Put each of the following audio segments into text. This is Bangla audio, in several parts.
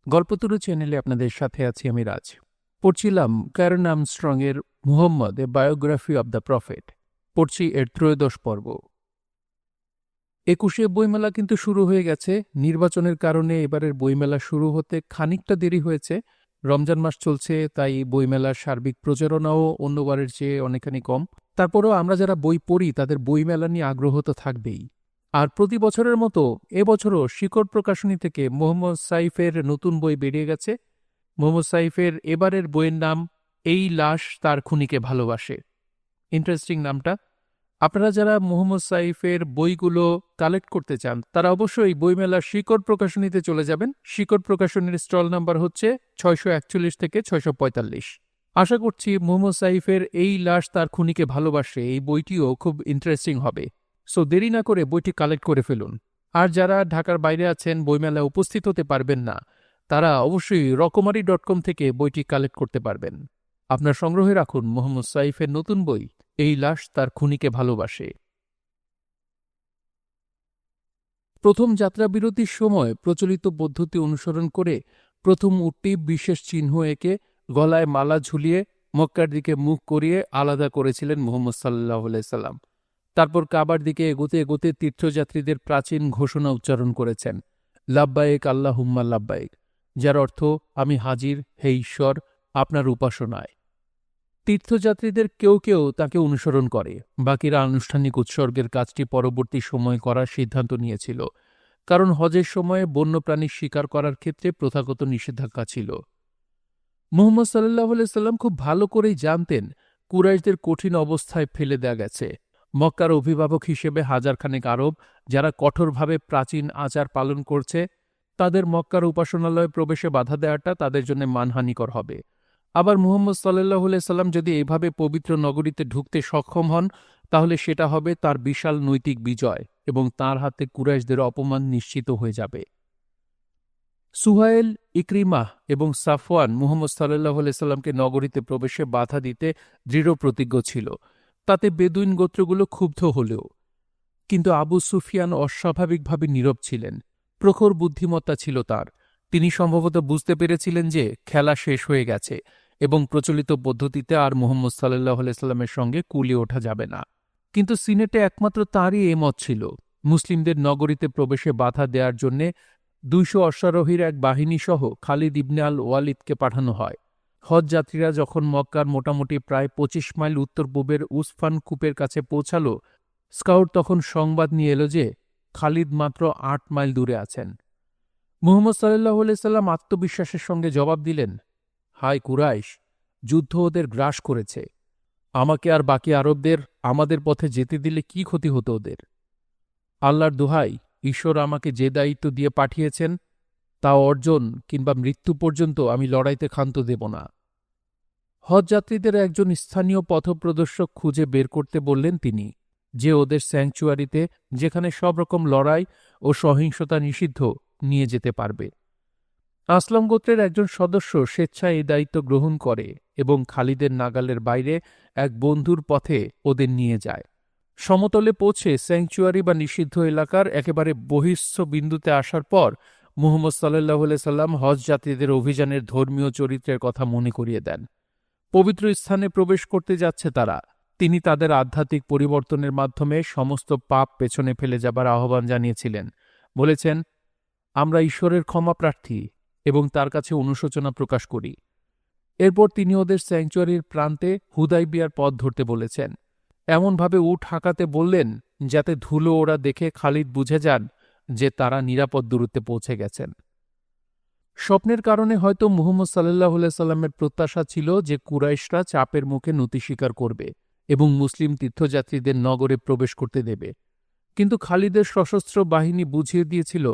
গল্পতরু চ্যানেলে আপনাদের সাথে আছি আমি রাজ। পড়ছিলাম ক্যারেন আর্মস্ট্রং এর Muhammad a biography of the prophet. পড়ছি এর 'ত্রয়োদশ পর্ব। ২১শে বইমেলা কিন্তু শুরু হয়ে গেছে। নির্বাচনের কারণে এবারের বইমেলা শুরু হতে খানিকটা দেরি হয়েছে। রমজান মাস চলছে, তাই বইমেলার সার্বিক প্রচারণাও অন্যবারের চেয়ে অনেকখানি কম। তারপরেও আমরা যারা বই পড়ি তাদের বইমেলা নিয়ে আগ্রহ তো থাকবেই। আর প্রতি বছরের মতো এবছরও শিকড় প্রকাশনী থেকে মোহাম্মদ সাইফের নতুন বই বেরিয়ে গেছে। মোহাম্মদ সাইফের এবারের বইয়ের নাম এই লাশ তার খুনিকে ভালোবাসে। ইন্টারেস্টিং নামটা। আপনারা যারা মোহাম্মদ সাইফের বইগুলো কালেক্ট করতে চান তারা অবশ্যই বইমেলার শিকড় প্রকাশনীতে চলে যাবেন। শিকড় প্রকাশনীর স্টল নাম্বার হচ্ছে ৬৪১ থেকে ৬৪৫। আশা করছি মোহাম্মদ সাইফের এই লাশ তার খুনিকে ভালোবাসে এই বইটিও খুব ইন্টারেস্টিং হবে। সো দেরি না করে বইটি কালেক্ট করে ফেলুন। আর যারা ঢাকার বাইরে আছেন, বইমেলায় উপস্থিত হতে পারবেন না, তারা অবশ্যই রকমারি.কম থেকে বইটি কালেক্ট করতে পারবেন। আপনার সংগ্রহে রাখুন মোহাম্মদ সাইফের নতুন বই এই লাশ তার খুনিকে ভালোবাসে। প্রথম যাত্রাবিরতির সময় প্রচলিত পদ্ধতি অনুসরণ করে প্রথম উটটি বিশেষ চিহ্ন এঁকে গলায় মালা ঝুলিয়ে মক্কার দিকে মুখ করিয়ে আলাদা করেছিলেন মুহাম্মদ সাল্লাল্লাহু আলাইহি সাল্লাম। তারপর কাবার দিকে এগোতে এগোতে তীর্থযাত্রীদের প্রাচীন ঘোষণা উচ্চারণ করেছেন, লাব্বায়েক আল্লাহুম্মা লাব্বায়েক, যার অর্থ আমি হাজির হে ঈশ্বর আপনার উপাসনায়। তীর্থযাত্রীদের কেউ কেউ তাকে অনুসরণ করে, বাকিরা আনুষ্ঠানিক উৎসর্গের কাজটি পরবর্তী সময় করার সিদ্ধান্ত নিয়েছিল, কারণ হজের সময়ে বন্যপ্রাণী শিকার করার ক্ষেত্রে প্রথাগত নিষেধাজ্ঞা ছিল। মুহাম্মদ সাল্লাল্লাহু আলাইহি সাল্লাম খুব ভালো করেই জানতেন কুরাইশদের কঠিন অবস্থায় ফেলে দেয়া গেছে। মক্কার অভিভাবক হিসেবে হাজারখানেক আরব যারা কঠোরভাবে প্রাচীন আচার পালন করছে, তাদের মক্কার উপাসনালয়ে প্রবেশে বাধা দেওয়াটা তাদের জন্য মানহানিকর হবে। আবার মুহাম্মদ সাল্লাল্লাহু আলাইহি সাল্লাম যদি এইভাবে পবিত্র নগরীতে ঢুকতে সক্ষম হন, তাহলে সেটা হবে তার বিশাল নৈতিক বিজয় এবং তার হাতে কুরাইশদের অপমান নিশ্চিত হয়ে যাবে। সুহাইল, ইকরিমাহ এবং সাফওয়ান মুহাম্মদ সাল্লাল্লাহু আলাইহি সাল্লামকে নগরীতে প্রবেশে বাধা দিতে দৃঢ় প্রতিজ্ঞ ছিল। তাতে বেদুইন গোত্রগুলো ক্ষুব্ধ হলেও। কিন্তু আবু সুফিয়ান অস্বাভাবিকভাবে নীরব ছিলেন। প্রখর বুদ্ধিমত্তা ছিল তার। তিনি সম্ভবত বুঝতে পেরেছিলেন যে খেলা শেষ হয়ে গেছে এবং প্রচলিত পদ্ধতিতে আর মুহাম্মদ সাল্লাল্লাহু আলাইহি সাল্লামের সঙ্গে কুলিয়ে ওঠা যাবে না। কিন্তু সিনেটে একমাত্র তাঁরই এ মত ছিল। মুসলিমদের নগরীতে প্রবেশে বাধা দেওয়ার জন্যে ২০০ অশ্বারোহীর এক বাহিনীসহ খালিদ ইবনে আল ওয়ালিদকে পাঠানো হয়। হজ যাত্রীরা যখন মক্কার মোটামুটি প্রায় ২৫ মাইল উত্তর পূবের উসফান কূপের কাছে পৌঁছাল, স্কাউট তখন সংবাদ নিয়ে এলো যে খালিদ মাত্র ৮ মাইল দূরে আছেন। মুহাম্মদ সাল্লাল্লাহু আলাইহি সাল্লাম আত্মবিশ্বাসের সঙ্গে জবাব দিলেন, হায় কুরাইশ, যুদ্ধ ওদের গ্রাস করেছে। আমাকে আর বাকি আরবদের আমাদের পথে যেতে দিলে কি ক্ষতি হতো ওদের? আল্লাহর দোহাই, ঈশ্বর আমাকে যে দায়িত্ব দিয়ে পাঠিয়েছেন তা অর্জন কিংবা মৃত্যু পর্যন্ত আমি লড়াইতে ক্ষান্ত দেব না। হজযাত্রীদের একজন স্থানীয় পথপ্রদর্শক খুঁজে বের করতে বললেন তিনি, যে ওদের স্যাংচুয়ারিতে, যেখানে সব রকম লড়াই ও সহিংসতা নিষিদ্ধ, নিয়ে যেতে পারবে। আসলাম গোত্রের একজন সদস্য স্বেচ্ছায় এই দায়িত্ব গ্রহণ করে এবং খালিদের নাগালের বাইরে এক বন্ধুর পথে ওদের নিয়ে যায়। সমতলে পৌঁছে স্যাংচুয়ারি বা নিষিদ্ধ এলাকার একেবারে বহিঃস্থ বিন্দুতে আসার পর মুহাম্মদ সাল্লাল্লাহু আলাইহি সাল্লাম হজ যাত্রীদের অভিযানের ধর্মীয় চরিত্রের কথা মনে করিয়ে দেন। পবিত্র স্থানে প্রবেশ করতে যাচ্ছে তারা। তিনি তাদের আধ্যাত্মিক পরিবর্তনের মাধ্যমে সমস্ত পাপ পেছনে ফেলে যাবার আহ্বান জানিয়েছিলেন। বলেছেন, আমরা ঈশ্বরের ক্ষমা প্রার্থী এবং তার কাছে অনুশোচনা প্রকাশ করি। এরপর তিনি ওদের স্যাংচুয়ারির প্রান্তে হুদাইবিয়ার পথ ধরতে বলেছেন। এমনভাবে উট হাঁকাতে বললেন যাতে ধুলো ওরা দেখে খালিদ বুঝে যান যে তারা নিরাপদ দূরত্বে পৌঁছে গেছেন। স্বপ্নের কারণে হয়তো মুহাম্মদ সাল্লাল্লাহু আলাইহি সাল্লামের প্রত্যাশা ছিল যে কুরাইশরা চাপের মুখে নতি স্বীকার করবে এবং মুসলিম তীর্থযাত্রীদের নগরে প্রবেশ করতে দেবে। কিন্তু খালিদের সশস্ত্র বাহিনী বুঝিয়ে দিয়েছিল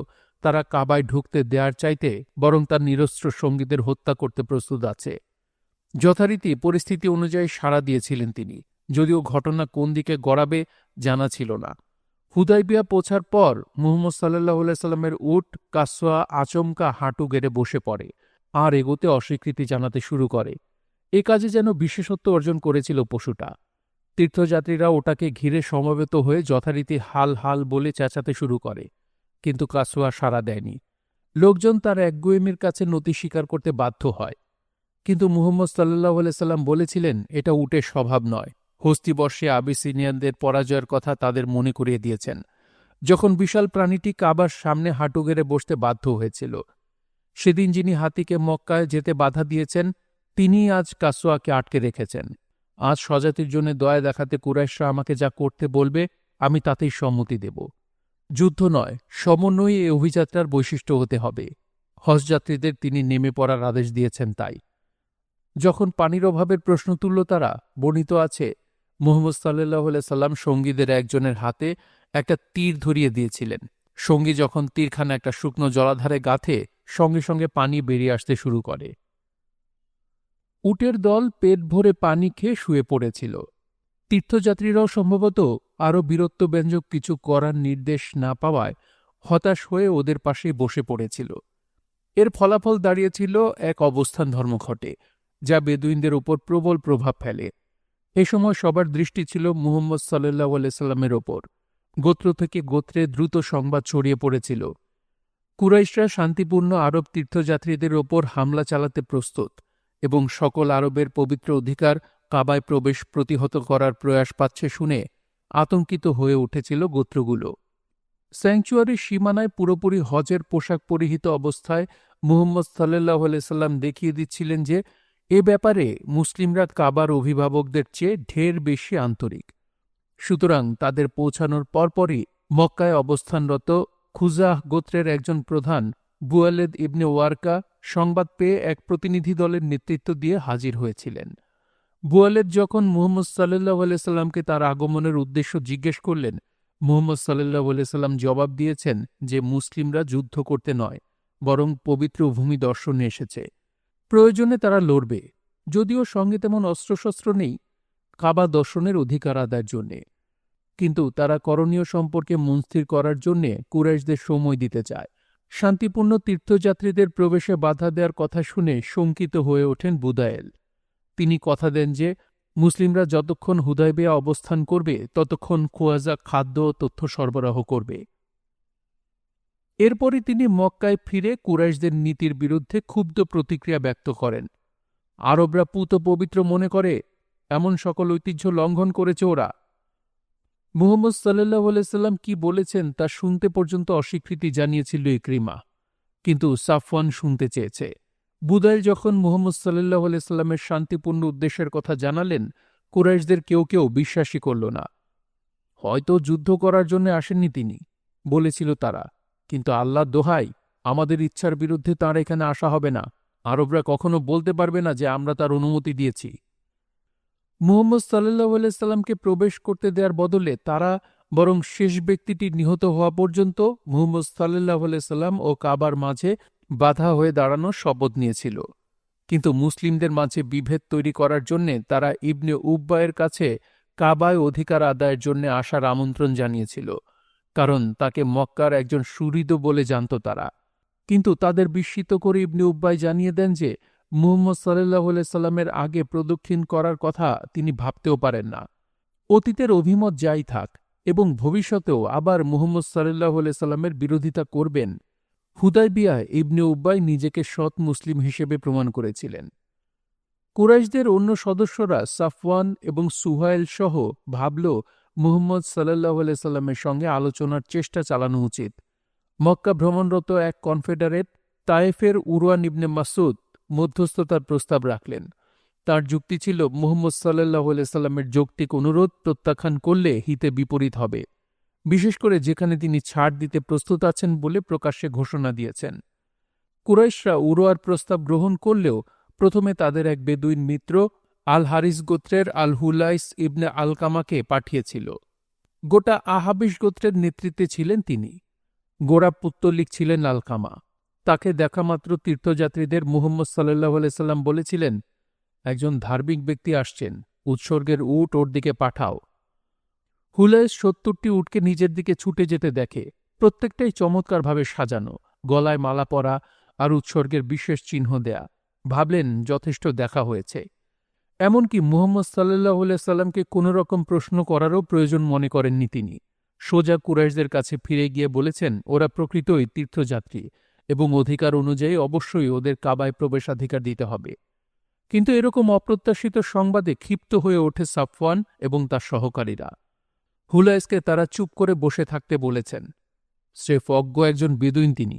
তারা কাবায় ঢুকতে দেয়ার চাইতে বরং তার নিরস্ত্র সঙ্গীদের হত্যা করতে প্রস্তুত আছে। যথারীতি পরিস্থিতি অনুযায়ী সাড়া দিয়েছিলেন তিনি, যদিও ঘটনা কোন দিকে গড়াবে জানা ছিল না। হুদাইবিয়া পৌঁছার পর মুহাম্মদ সাল্লাল্লাহু আলাইহি সাল্লামের উট কাসওয়া আচমকা হাঁটু গেড়ে বসে পড়ে আর এগোতে অস্বীকৃতি জানাতে শুরু করে। এ কাজে যেন বিশেষত্ব অর্জন করেছিল পশুটা। তীর্থযাত্রীরা ওটাকে ঘিরে সমবেত হয়ে যথারীতি হাল হাল বলে চেঁচাতে শুরু করে, কিন্তু কাসওয়া সাড়া দেয়নি। লোকজন তার একগুঁয়েমির কাছে নতি স্বীকার করতে বাধ্য হয়। কিন্তু মুহাম্মদ সাল্লাল্লাহু আলাইহি সাল্লাম বলেছিলেন, এটা উটের স্বভাব নয়। হস্তিবর্ষে আবিসিনিয়ানদের পরাজয়ের কথা তাদের মনে করিয়ে দিয়েছেন, যখন বিশাল প্রাণীটি কাবার সামনে হাঁটু গেড়ে বসতে বাধ্য হয়েছিল। সেদিন যিনি হাতিকে মক্কায় যেতে বাধা দিয়েছেন, তিনিই আজ কাসওয়াকে আটকে রেখেছেন। আজ স্বজাতির জন্য দয়া দেখাতে কুরাইশরা আমাকে যা করতে বলবে, আমি তাতেই সম্মতি দেব। যুদ্ধ নয়, সমন্বয়ই এই অভিযাত্রার বৈশিষ্ট্য হতে হবে। হজযাত্রীদের তিনি নেমে পড়ার আদেশ দিয়েছেন তাই। যখন পানির অভাবের প্রশ্ন তুলল তারা, বর্ণিত আছে, মুহাম্মদ সাল্লাল্লাহু আলাইহি সাল্লাম সঙ্গীদের একজনের হাতে একটা তীর ধরিয়ে দিয়েছিলেন। সঙ্গী যখন তীরখানা একটা শুকনো জলাধারে গাঁথে, সঙ্গে সঙ্গে পানি বেরিয়ে আসতে শুরু করে। উটের দল পেট ভরে পানি খেয়ে শুয়ে পড়েছিল। তীর্থযাত্রীরাও সম্ভবত আরও বীরত্বব্যঞ্জক কিছু করার নির্দেশ না পাওয়ায় হতাশ হয়ে ওদের পাশেই বসে পড়েছিল। এর ফলাফল দাঁড়িয়েছিল এক অবস্থান ধর্মঘটে, যা বেদুইনদের উপর প্রবল প্রভাব ফেলে। এ সময় সবার দৃষ্টি ছিল মুহাম্মদ সাল্লাল্লাহু আলাইহি সাল্লামের ওপর। গোত্র থেকে গোত্রে দ্রুত সংবাদ ছড়িয়ে পড়েছিল, কুরাইশরা শান্তিপূর্ণ আরব তীর্থযাত্রীদের ওপর হামলা চালাতে প্রস্তুত এবং সকল আরবের পবিত্র অধিকার কাবায় প্রবেশ প্রতিহত করার প্রয়াস পাচ্ছে শুনে আতঙ্কিত হয়ে উঠেছিল গোত্রগুলো। স্যাংচুয়ারির সীমানায় পুরোপুরি হজের পোশাক পরিহিত অবস্থায় মুহাম্মদ সাল্লাল্লাহু আলাইহি সাল্লাম দেখিয়ে দিচ্ছিলেন যে এ ব্যাপারে মুসলিমরা কাবার অভিভাবকদের চেয়ে ঢের বেশি আন্তরিক। সুতরাং তাদের পৌঁছানোর পরপরই মক্কায় অবস্থানরত খুজাহ গোত্রের একজন প্রধান বুয়ালেদ ইবনে ওয়ারকা সংবাদ পেয়ে এক প্রতিনিধি দলের নেতৃত্ব দিয়ে হাজির হয়েছিলেন। বুয়ালেদ যখন মুহাম্মদ সাল্লাল্লাহু আলাইহি সাল্লামকে তার আগমনের উদ্দেশ্য জিজ্ঞেস করলেন, মুহাম্মদ সাল্লাল্লাহু আলাইহি সাল্লাম জবাব দিয়েছেন যে মুসলিমরা যুদ্ধ করতে নয়, বরং পবিত্র ভূমি দর্শনে এসেছে। প্রয়োজনে তারা লড়বে, যদিও সঙ্গে তেমন অস্ত্রশস্ত্র নেই, কাবা দর্শনের অধিকার আদায়ের জন্যে। কিন্তু তারা করণীয় সম্পর্কে মনস্থির করার জন্যে কুরাইশদের সময় দিতে চায়। শান্তিপূর্ণ তীর্থযাত্রীদের প্রবেশে বাধা দেওয়ার কথা শুনে শঙ্কিত হয়ে ওঠেন বুদায়েল। তিনি কথা দেন যে মুসলিমরা যতক্ষণ হুদায়বিয়া অবস্থান করবে ততক্ষণ খোয়াজা খাদ্য ও তথ্য সরবরাহ করবে। এরপরই তিনি মক্কায় ফিরে কুরাইশদের নীতির বিরুদ্ধে ক্ষুব্ধ প্রতিক্রিয়া ব্যক্ত করেন। আরবরা পুত পবিত্র মনে করে, এমন সকল ঐতিহ্য লঙ্ঘন করেছে ওরা। মুহাম্মদ সাল্লাল্লাহু আলাইহি সাল্লাম কি বলেছেন তা শুনতে পর্যন্ত অস্বীকৃতি জানিয়েছিল ইকরিমা, কিন্তু সাফওয়ান শুনতে চেয়েছে। বুদাইল যখন মুহাম্মদ সাল্লাল্লাহু আলাইহি সাল্লামের শান্তিপূর্ণ উদ্দেশ্যের কথা জানালেন, কুরাইশদের কেউ কেউ বিশ্বাসই করল না। হয়তো যুদ্ধ করার জন্য আসেননি তিনি, বলেছিল তারা, কিন্তু আল্লাহ দোহাই, আমাদের ইচ্ছার বিরুদ্ধে তাঁর এখানে আসা হবে না। আরবরা কখনো বলতে পারবে না যে আমরা তার অনুমতি দিয়েছি। মুহাম্মদ সাল্লাল্লাহু আলাইহি সাল্লামকে প্রবেশ করতে দেওয়ার বদলে তারা বরং শেষ ব্যক্তিটি নিহত হওয়া পর্যন্ত মুহাম্মদ সাল্লাল্লাহু আলাইহি সাল্লাম ও কাবার মাঝে বাধা হয়ে দাঁড়ানোর শপথ নিয়েছিল। কিন্তু মুসলিমদের মাঝে বিভেদ তৈরি করার জন্যে তারা ইবনে উব্বায়ের কাছে কাবায় অধিকার আদায়ের জন্য আসার আমন্ত্রণ জানিয়েছিল, কারণ তাকে মক্কার একজন সুহৃদ বলে জানত তারা। কিন্তু তাদের বিস্মিত করে ইবনে উব্বাই জানিয়ে দেন যে মুহাম্মদ সাল্লাল্লাহু আলাইহি সাল্লামের আগে প্রদক্ষিণ করার কথা তিনি ভাবতেও পারেন না। অতীতের অভিমত যাই থাক, এবং ভবিষ্যতেও আবার মুহাম্মদ সাল্লাল্লাহু আলাইহি সাল্লামের বিরোধিতা করবেন, হুদায়বিয়ায় ইবনে উব্বাই নিজেকে সৎ মুসলিম হিসেবে প্রমাণ করেছিলেন। কুরাইশদের অন্য সদস্যরা সাফওয়ান এবং সুহাইল সহ ভাবল মুহাম্মদ সাল্লাল্লাহু আলাইহি সাল্লামের সঙ্গে আলোচনার চেষ্টা চালানো উচিত। মক্কা ভ্রমণরত এক কনফেডারেট তায়েফের উরওয়ান ইবনে মাসউদ মধ্যস্থতার প্রস্তাব রাখলেন। তার যুক্তি ছিল মুহাম্মদ সাল্লাল্লাহু আলাইহি সাল্লামের যৌক্তিক অনুরোধ প্রত্যাখ্যান করলে হিতে বিপরীত হবে, বিশেষ করে যেখানে তিনি ছাড় দিতে প্রস্তুত আছেন বলে প্রকাশ্যে ঘোষণা দিয়েছেন। কুরাইশরা উরওয়ার প্রস্তাব গ্রহণ করলেও প্রথমে তাদের এক বেদুইন মিত্র আল হারিস গোত্রের আল হুলাইস ইবনে আলকামাকে পাঠিয়েছিল। গোটা আহাবিস গোত্রের নেতৃত্বে ছিলেন তিনি। গোড়া পুত্তলিক ছিলেন আলকামা। তাকে দেখামাত্র তীর্থযাত্রীদের মুহাম্মদ সাল্লাল্লাহু আলাইহি সাল্লাম বলেছিলেন, একজন ধার্মিক ব্যক্তি আসছেন, উৎসর্গের উট ওর দিকে পাঠাও। হুলাইস ৭০টি উটকে নিজের দিকে ছুটে যেতে দেখে, প্রত্যেকটাই চমৎকারভাবে সাজানো, গলায় মালা পরা আর উৎসর্গের বিশেষ চিহ্ন দেয়া। ভাবলেন যথেষ্ট দেখা হয়েছে। এমনকি মুহাম্মদ সাল্লাল্লাহু আলাইহি সাল্লামকে কোনো রকম প্রশ্ন করারও প্রয়োজন মনে করেননি তিনি। সোজা কুরাইশদের কাছে ফিরে গিয়ে বলেছেন ওরা প্রকৃতই তীর্থযাত্রী এবং অধিকার অনুযায়ী অবশ্যই ওদের কাবায় প্রবেশাধিকার দিতে হবে। কিন্তু এরকম অপ্রত্যাশিত সংবাদে ক্ষিপ্ত হয়ে ওঠে সাফওয়ান এবং তার সহকারীরা। হুলাইসকে তারা চুপ করে বসে থাকতে বলেছেন। স্রেফ অজ্ঞ একজন বেদুইন তিনি।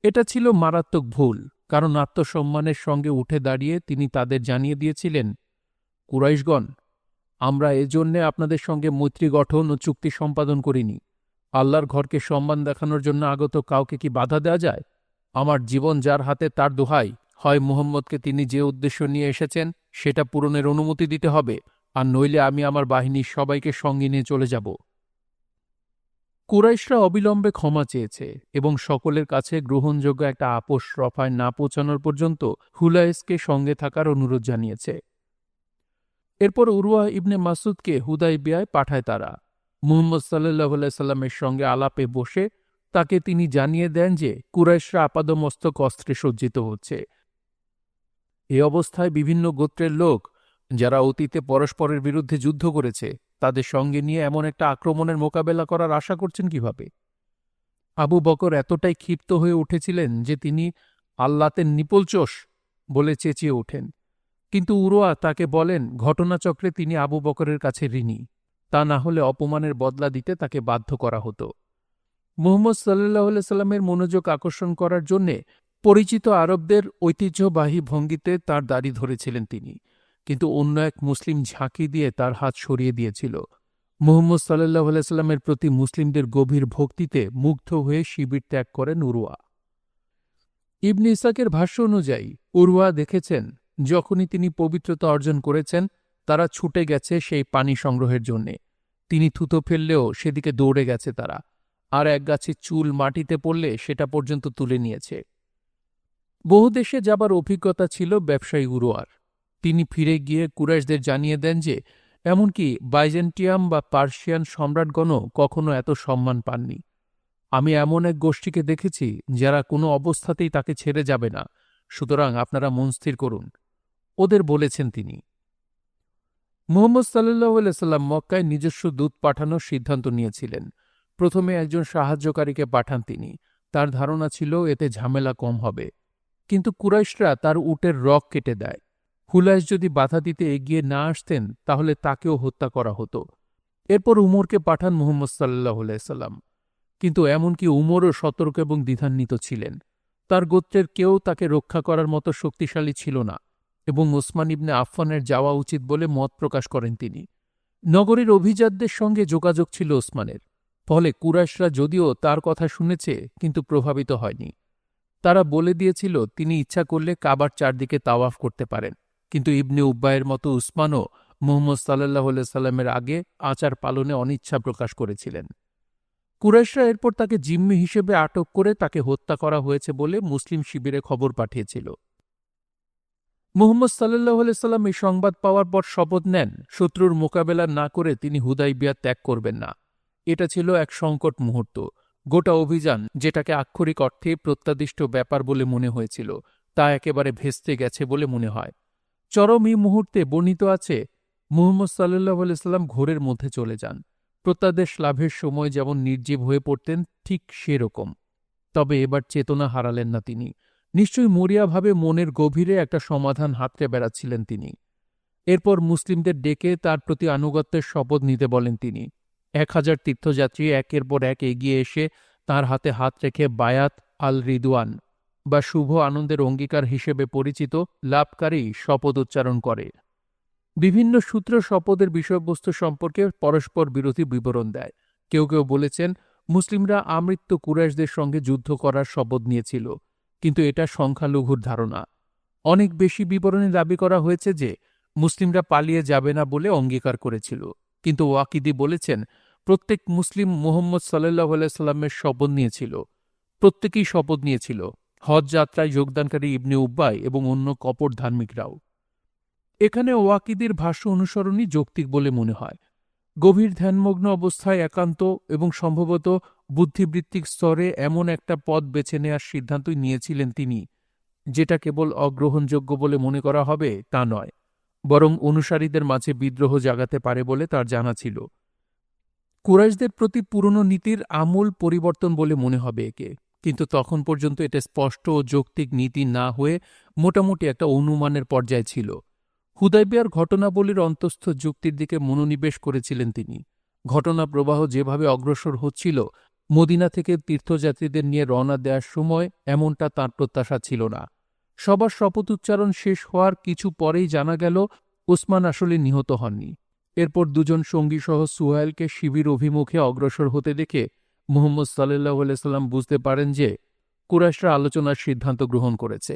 এটা ছিল মারাত্মক ভুল, কারণ আত্মসম্মানের সঙ্গে উঠে দাঁড়িয়ে তিনি তাদের জানিয়ে দিয়েছিলেন, কুরাইশগণ, আমরা এজন্যে আপনাদের সঙ্গে মৈত্রী গঠন ও চুক্তি সম্পাদন করিনি। আল্লাহর ঘরকে সম্মান দেখানোর জন্য আগত কাউকে কি বাধা দেওয়া যায়? আমার জীবন যার হাতে তার দোহাই, হয় মুহাম্মদকে তিনি যে উদ্দেশ্য নিয়ে এসেছেন সেটা পূরণের অনুমতি দিতে হবে, আর নইলে আমি আমার বাহিনীর সবাইকে সঙ্গে নিয়ে চলে যাব। কুরাইশরা অবিলম্বে ক্ষমা চেয়েছে এবং সকলের কাছে গ্রহণযোগ্য একটা আপোষ রফায় না পৌঁছানোর পর্যন্ত হুলাইসকে সঙ্গে থাকার অনুরোধ জানিয়েছে। এরপর উরওয়া ইবনে মাসুদকে হুদাইবিয়ায় পাঠায় তারা। মুহাম্মদ সাল্লাল্লাহু আলাইহি সাল্লামের সঙ্গে আলাপে বসে তাকে তিনি জানিয়ে দেন যে কুরাইশরা আপাদমস্তক অস্ত্রে সজ্জিত হচ্ছে। এ অবস্থায় বিভিন্ন গোত্রের লোক, যারা অতীতে পরস্পরের বিরুদ্ধে যুদ্ধ করেছে, তাদের সঙ্গে নিয়ে এমন একটা আক্রমণের মোকাবেলা করার আশা করছেন কিভাবে? আবু বকর এতটাই ক্ষিপ্ত হয়ে উঠেছিলেন যে তিনি আল্লাতের নিপলচোষ বলে চেঁচিয়ে ওঠেন। কিন্তু উরওয়া তাকে বলেন ঘটনাচক্রে তিনি আবু বকরের কাছে ঋণী, তা না হলে অপমানের বদলা দিতে তাকে বাধ্য করা হতো। মুহাম্মদ সাল্লাল্লাহু আলাইহি সাল্লামের মনোযোগ আকর্ষণ করার জন্যে পরিচিত আরবদের ঐতিহ্যবাহী ভঙ্গিতে তার দাড়ি ধরেছিলেন তিনি, কিন্তু অন্য এক মুসলিম ঝাঁকি দিয়ে তার হাত সরিয়ে দিয়েছিল। মুহাম্মদ সাল্লাল্লাহু আলাইহি সাল্লামের প্রতি মুসলিমদের গভীর ভক্তিতে মুগ্ধ হয়ে শিবির ত্যাগ করেন উরওয়া। ইবনে ইসাকের ভাষ্য অনুযায়ী উরওয়া দেখেছেন, যখনই তিনি পবিত্রতা অর্জন করেছেন তারা ছুটে গেছে সেই পানি সংগ্রহের জন্যে। তিনি থুতো ফেললেও সেদিকে দৌড়ে গেছে তারা, আর এক গাছে চুল মাটিতে পড়লে সেটা পর্যন্ত তুলে নিয়েছে। বহু দেশে যাবার অভিজ্ঞতা ছিল ব্যবসায়ী উরওয়ার। তিনি ফিরে গিয়ে কুরাইশদের জানিয়ে দেন যে এমনকি বাইজেন্টিয়াম বা পার্সিয়ান সম্রাটগণও কখনো এত সম্মান পাননি। আমি এমন এক গোষ্ঠীকে দেখেছি যারা কোনো অবস্থাতেই তাকে ছেড়ে যাবে না, সুতরাং আপনারা মন স্থির করুন, ওদের বলেছেন তিনি। মুহাম্মদ সাল্লাল্লাহু আলাইহি সাল্লাম মক্কায় নিজস্ব দূত পাঠানোর সিদ্ধান্ত নিয়েছিলেন। প্রথমে একজন সাহায্যকারীকে পাঠান তিনি। তার ধারণা ছিল এতে ঝামেলা কম হবে, কিন্তু কুরাইশরা তার উটের রগ কেটে দেয়। হুলাইস যদি বাধা দিতে এগিয়ে না আসতেন তাহলে তাকেও হত্যা করা হতো। এরপর উমরকে পাঠান মুহাম্মদ সাল্লাল্লাহু আলাইহি সাল্লাম, কিন্তু এমনকি উমরও সতর্ক এবং দ্বিধান্বিত ছিলেন। তার গোত্রের কেউ তাকে রক্ষা করার মতো শক্তিশালী ছিল না এবং ওসমান ইবনে আফফানের যাওয়া উচিত বলে মত প্রকাশ করেন তিনি। নগরীর অভিজাতদের সঙ্গে যোগাযোগ ছিল ওসমানের, ফলে কুরাইশরা যদিও তার কথা শুনেছে কিন্তু প্রভাবিত হয়নি। তারা বলে দিয়েছিল তিনি ইচ্ছা করলে কাবার চারদিকে তাওয়াফ করতে পারেন, কিন্তু ইবনে উব্বায়ের মতো উসমানও মুহাম্মদ সাল্লাল্লাহু আলাইহি সাল্লামের আগে আচার পালনে অনিচ্ছা প্রকাশ করেছিলেন। কুরাইশরা এরপর তাকে জিম্মি হিসেবে আটক করে তাকে হত্যা করা হয়েছে বলে মুসলিম শিবিরে খবর পাঠিয়েছিল। মুহাম্মদ সাল্লাল্লাহু আলাইহি সাল্লাম এই সংবাদ পাওয়ার পর শপথ নেন শত্রুর মোকাবেলা না করে তিনি হুদাইবিয়া ত্যাগ করবেন না। এটা ছিল এক সংকট মুহূর্ত। গোটা অভিযান, যেটাকে আক্ষরিক অর্থে প্রত্যাদিষ্ট ব্যাপার বলে মনে হয়েছিল, তা একেবারে ভেস্তে গেছে বলে মনে হয়। চরম এই মুহূর্তে বর্ণিত আছে, মুহাম্মদ সাল্লাল্লাহু আলাইহি সাল্লাম ঘোরের মধ্যে চলে যান। প্রত্যাদেশ লাভের সময় যেমন নির্জীব হয়ে পড়তেন ঠিক সেরকম। তবে এবার চেতনা হারালেন না তিনি। নিশ্চয়ই মরিয়াভাবে মনের গভীরে একটা সমাধান হাতড়ে বেড়াচ্ছিলেন তিনি। এরপর মুসলিমদের ডেকে তার প্রতি আনুগত্যের শপথ নিতে বলেন তিনি। 1000 তীর্থযাত্রী একের পর এক এগিয়ে এসে তার হাতে হাত রেখে বায়াত আল রিদওয়ান বা শুভ আনন্দের অঙ্গীকার হিসেবে পরিচিত লাভকারী শপথ উচ্চারণ করে। বিভিন্ন সূত্র শপথের বিষয়বস্তু সম্পর্কে পরস্পর বিরোধী বিবরণ দেয়। কেউ কেউ বলেছেন মুসলিমরা আমৃত্যু কুরাইশদের সঙ্গে যুদ্ধ করার শপথ নিয়েছিল, কিন্তু এটা সংখ্যালঘুর ধারণা। অনেক বেশি বিবরণে দাবি করা হয়েছে যে মুসলিমরা পালিয়ে যাবে না বলে অঙ্গীকার করেছিল, কিন্তু ওয়াকিদি বলেছেন প্রত্যেক মুসলিম মুহাম্মদ সাল্লাল্লাহু আলাইহি সাল্লামের শপথ নিয়েছিল। প্রত্যেকেই শপথ নিয়েছিল, হজ যাত্রায় যোগদানকারী ইবনে উব্বাই এবং অন্য কপট ধার্মিকরাও। এখানে ওয়াকিদির ভাষ্য অনুসরণই যৌক্তিক বলে মনে হয়। গভীর ধ্যানমগ্ন অবস্থায় একান্ত এবং সম্ভবত বুদ্ধিবৃত্তিক স্তরে এমন একটা পথ বেছে নেওয়ার সিদ্ধান্তই নিয়েছিলেন তিনি, যেটা কেবল অগ্রহণযোগ্য বলে মনে করা হবে তা নয়, বরং অনুসারীদের মাঝে বিদ্রোহ জাগাতে পারে বলে তার জানা ছিল। কুরাইশদের প্রতি পুরনো নীতির আমূল পরিবর্তন বলে মনে হবে একে, কিন্তু তখন পর্যন্ত এটা স্পষ্ট ও যৌক্তিক নীতি না হয়ে মোটামুটি একটা অনুমানের পর্যায়ে ছিল। হুদায়বিয়ার ঘটনাবলীর অন্তঃস্থ যুক্তির দিকে মনোনিবেশ করেছিলেন তিনি। ঘটনা প্রবাহ যেভাবে অগ্রসর হচ্ছিল, মদিনা থেকে তীর্থযাত্রীদের নিয়ে রওনা দেওয়ার সময় এমনটা তাঁর প্রত্যাশা ছিল না। সবার শপথ উচ্চারণ শেষ হওয়ার কিছু পরেই জানা গেল ওসমান আসলে নিহত হননি। এরপর দুজন সঙ্গীসহ সুহাইলকে শিবির অভিমুখে অগ্রসর হতে দেখে মুহাম্মদ সাল্লাল্লাহু আলাইহি সাল্লাম বুঝতে পারেন যে কুরাইশরা আলোচনার সিদ্ধান্ত গ্রহণ করেছে।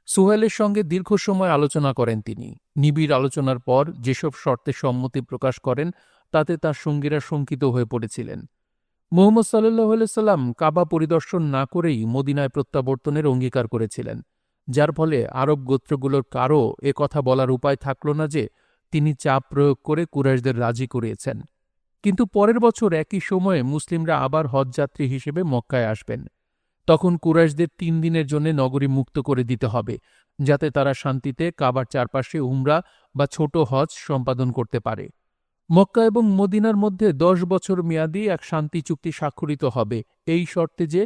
সুহাইলের সঙ্গে দীর্ঘ সময় আলোচনা করেন তিনি। নিবিড় আলোচনার পর যেসব শর্তে সম্মতি প্রকাশ করেন তাতে তার সঙ্গীরা শঙ্কিত হয়ে পড়েছিলেন। মুহাম্মদ সাল্লাল্লাহু আলাইহি সাল্লাম কাবা পরিদর্শন না করেই মদিনায় প্রত্যাবর্তনের অঙ্গীকার করেছিলেন, যার ফলে আরব গোত্রগুলোর কারও এ কথা বলার উপায় থাকল না যে তিনি চাপ প্রয়োগ করে কুরাইশদের রাজি করিয়েছেন। কিন্তু পরের বছর একই সময়ে মুসলিমরা আবার হজযাত্রী হিসেবে মক্কায় আসবেন। তখন কুরাইশদের ৩ দিনের জন্য নগরী মুক্ত করে দিতে হবে, যাতে তারা শান্তিতে কাবার চারপাশে উমরা বা ছোট হজ সম্পাদন করতে পারে। মক্কা এবং মদিনার মধ্যে ১০ বছর মেয়াদী এক শান্তি চুক্তি স্বাক্ষরিত হবে, এই শর্তে যে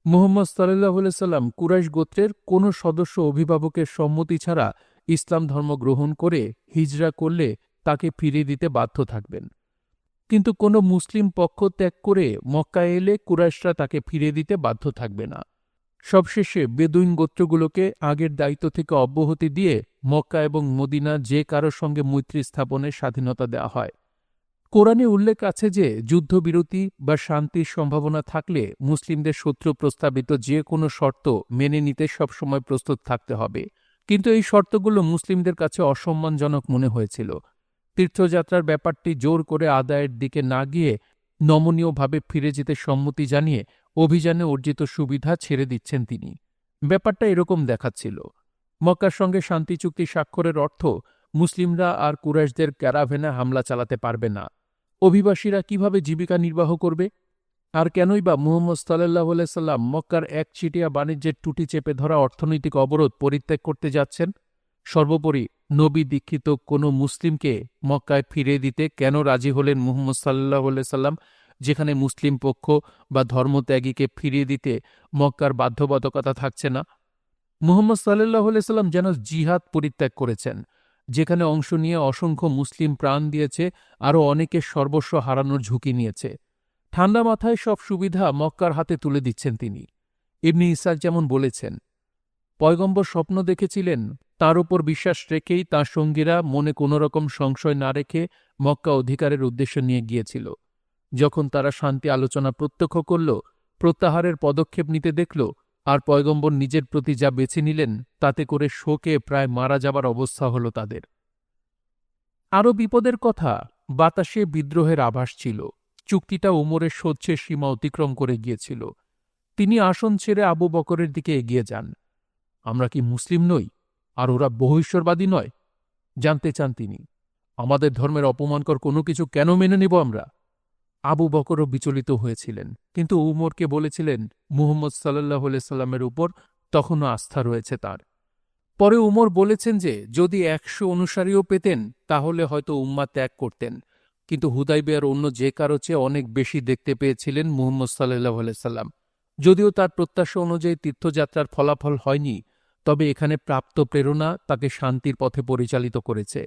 মুহাম্মদ সাল্লাল্লাহু আলাইহি সাল্লাম কুরাইশ গোত্রের কোনো সদস্য অভিভাবকের সম্মতি ছাড়া ইসলাম ধর্ম গ্রহণ করে হিজরা করলে তাকে ফিরিয়ে দিতে বাধ্য থাকবেন। কিন্তু কোনো মুসলিম পক্ষ ত্যাগ করে মক্কায় এলে কুরাইশরা তাকে ফিরিয়ে দিতে বাধ্য থাকবে না। সবশেষে বেদুইন গোত্রগুলোকে আগের দায়িত্ব থেকে অব্যাহতি দিয়ে মক্কা এবং মদিনা যে কারো সঙ্গে মৈত্রী স্থাপনের স্বাধীনতা দেওয়া হয়। কোরআনে উল্লেখ আছে যে যুদ্ধবিরতি বা শান্তির সম্ভাবনা থাকলে মুসলিমদের শত্রু প্রস্তাবিত যে কোনো শর্ত মেনে নিতে সবসময় প্রস্তুত থাকতে হবে। কিন্তু এই শর্তগুলো মুসলিমদের কাছে অসম্মানজনক মনে হয়েছিল। তীর্থযাত্রার ব্যাপারটি জোর করে আদায়ের দিকে না গিয়ে নমনীয়ভাবে ফিরে যেতে সম্মতি জানিয়ে অভিযানে অর্জিত সুবিধা ছেড়ে দিচ্ছেন তিনি। ব্যাপারটা এরকম দেখাচ্ছিল, মক্কার সঙ্গে শান্তি চুক্তি স্বাক্ষরের অর্থ মুসলিমরা আর কুরাইশদের ক্যারাভেনে হামলা চালাতে পারবে না। অভিবাসীরা কিভাবে জীবিকা নির্বাহ করবে? আর কেনই বা মুহাম্মদ সাল্লাল্লাহু আলাইহি সাল্লাম মক্কার একচিটিয়া বাণিজ্যের টুটি চেপে ধরা অর্থনৈতিক অবরোধ পরিত্যাগ করতে যাচ্ছেন? সর্বোপরি নবী দীক্ষিত কোনো মুসলিমকে মক্কায় ফিরিয়ে দিতে কেন রাজি হলেন মুহাম্মদ সাল্লাল্লাহু আলাইহি সাল্লাম, যেখানে মুসলিম পক্ষ বা ধর্মত্যাগীকে ফিরিয়ে দিতে মক্কার বাধ্যবাধকতা থাকছে না? মুহাম্মদ সাল্লাল্লাহু আলাইহি সাল্লাম যেন জিহাদ পরিত্যাগ করেছেন, যেখানে অংশ নিয়ে অসংখ্য মুসলিম প্রাণ দিয়েছে, আরও অনেকে সর্বস্ব হারানোর ঝুঁকি নিয়েছে। ঠান্ডা মাথায় সব সুবিধা মক্কার হাতে তুলে দিচ্ছেন তিনি। ইবনে ইসহাক যেমন বলেছেন, পয়গম্বর স্বপ্ন দেখেছিলেন, তার উপর বিশ্বাস রেখেই তাঁর সঙ্গীরা মনে কোনো রকম সংশয় না রেখে মক্কা অধিকারের উদ্দেশ্য নিয়ে গিয়েছিল। যখন তারা শান্তি আলোচনা প্রত্যক্ষ করল, প্রত্যাহারের পদক্ষেপ নিতে দেখল, আর পয়গম্বর নিজের প্রতি যা বেছে নিলেন তাতে করে শোকে প্রায় মারা যাবার অবস্থা হল তাদের। আরও বিপদের কথা, বাতাসে বিদ্রোহের আভাস ছিল। চুক্তিটা উমরের সহ্যের সীমা অতিক্রম করে গিয়েছিল। তিনি আসন ছেড়ে আবু বকরের দিকে এগিয়ে যান। আমরা কি মুসলিম নই, আর ওরা বহিঃশ্বরবাদী নয়? জানতে চান তিনি। আমাদের ধর্মের অপমানকর কোনো কিছু কেন মেনে নেব আমরা? আবু বকরও বিচলিত হয়েছিলেন, কিন্তু উমরকে বলেছিলেন মুহাম্মদ সাল্লাল্লাহু আলাইহি সাল্লামের উপর তখনও আস্থা রয়েছে তার। পরে উমর বলেছেন যে যদি ১০০ অনুসারীও পেতেন তাহলে হয়তো উম্মাহ ত্যাগ করতেন, কিন্তু হুদায়বিয়ার অন্য যে কারো চেয়ে অনেক বেশি দেখতে পেয়েছিলেন মুহাম্মদ সাল্লাল্লাহু আলাইহি সাল্লাম। যদিও তার প্রত্যাশা অনুযায়ী তীর্থযাত্রার ফলাফল হয়নি, তবে এখানে প্রাপ্ত প্রেরণা তাকে শান্তির পথে পরিচালিত করেছে।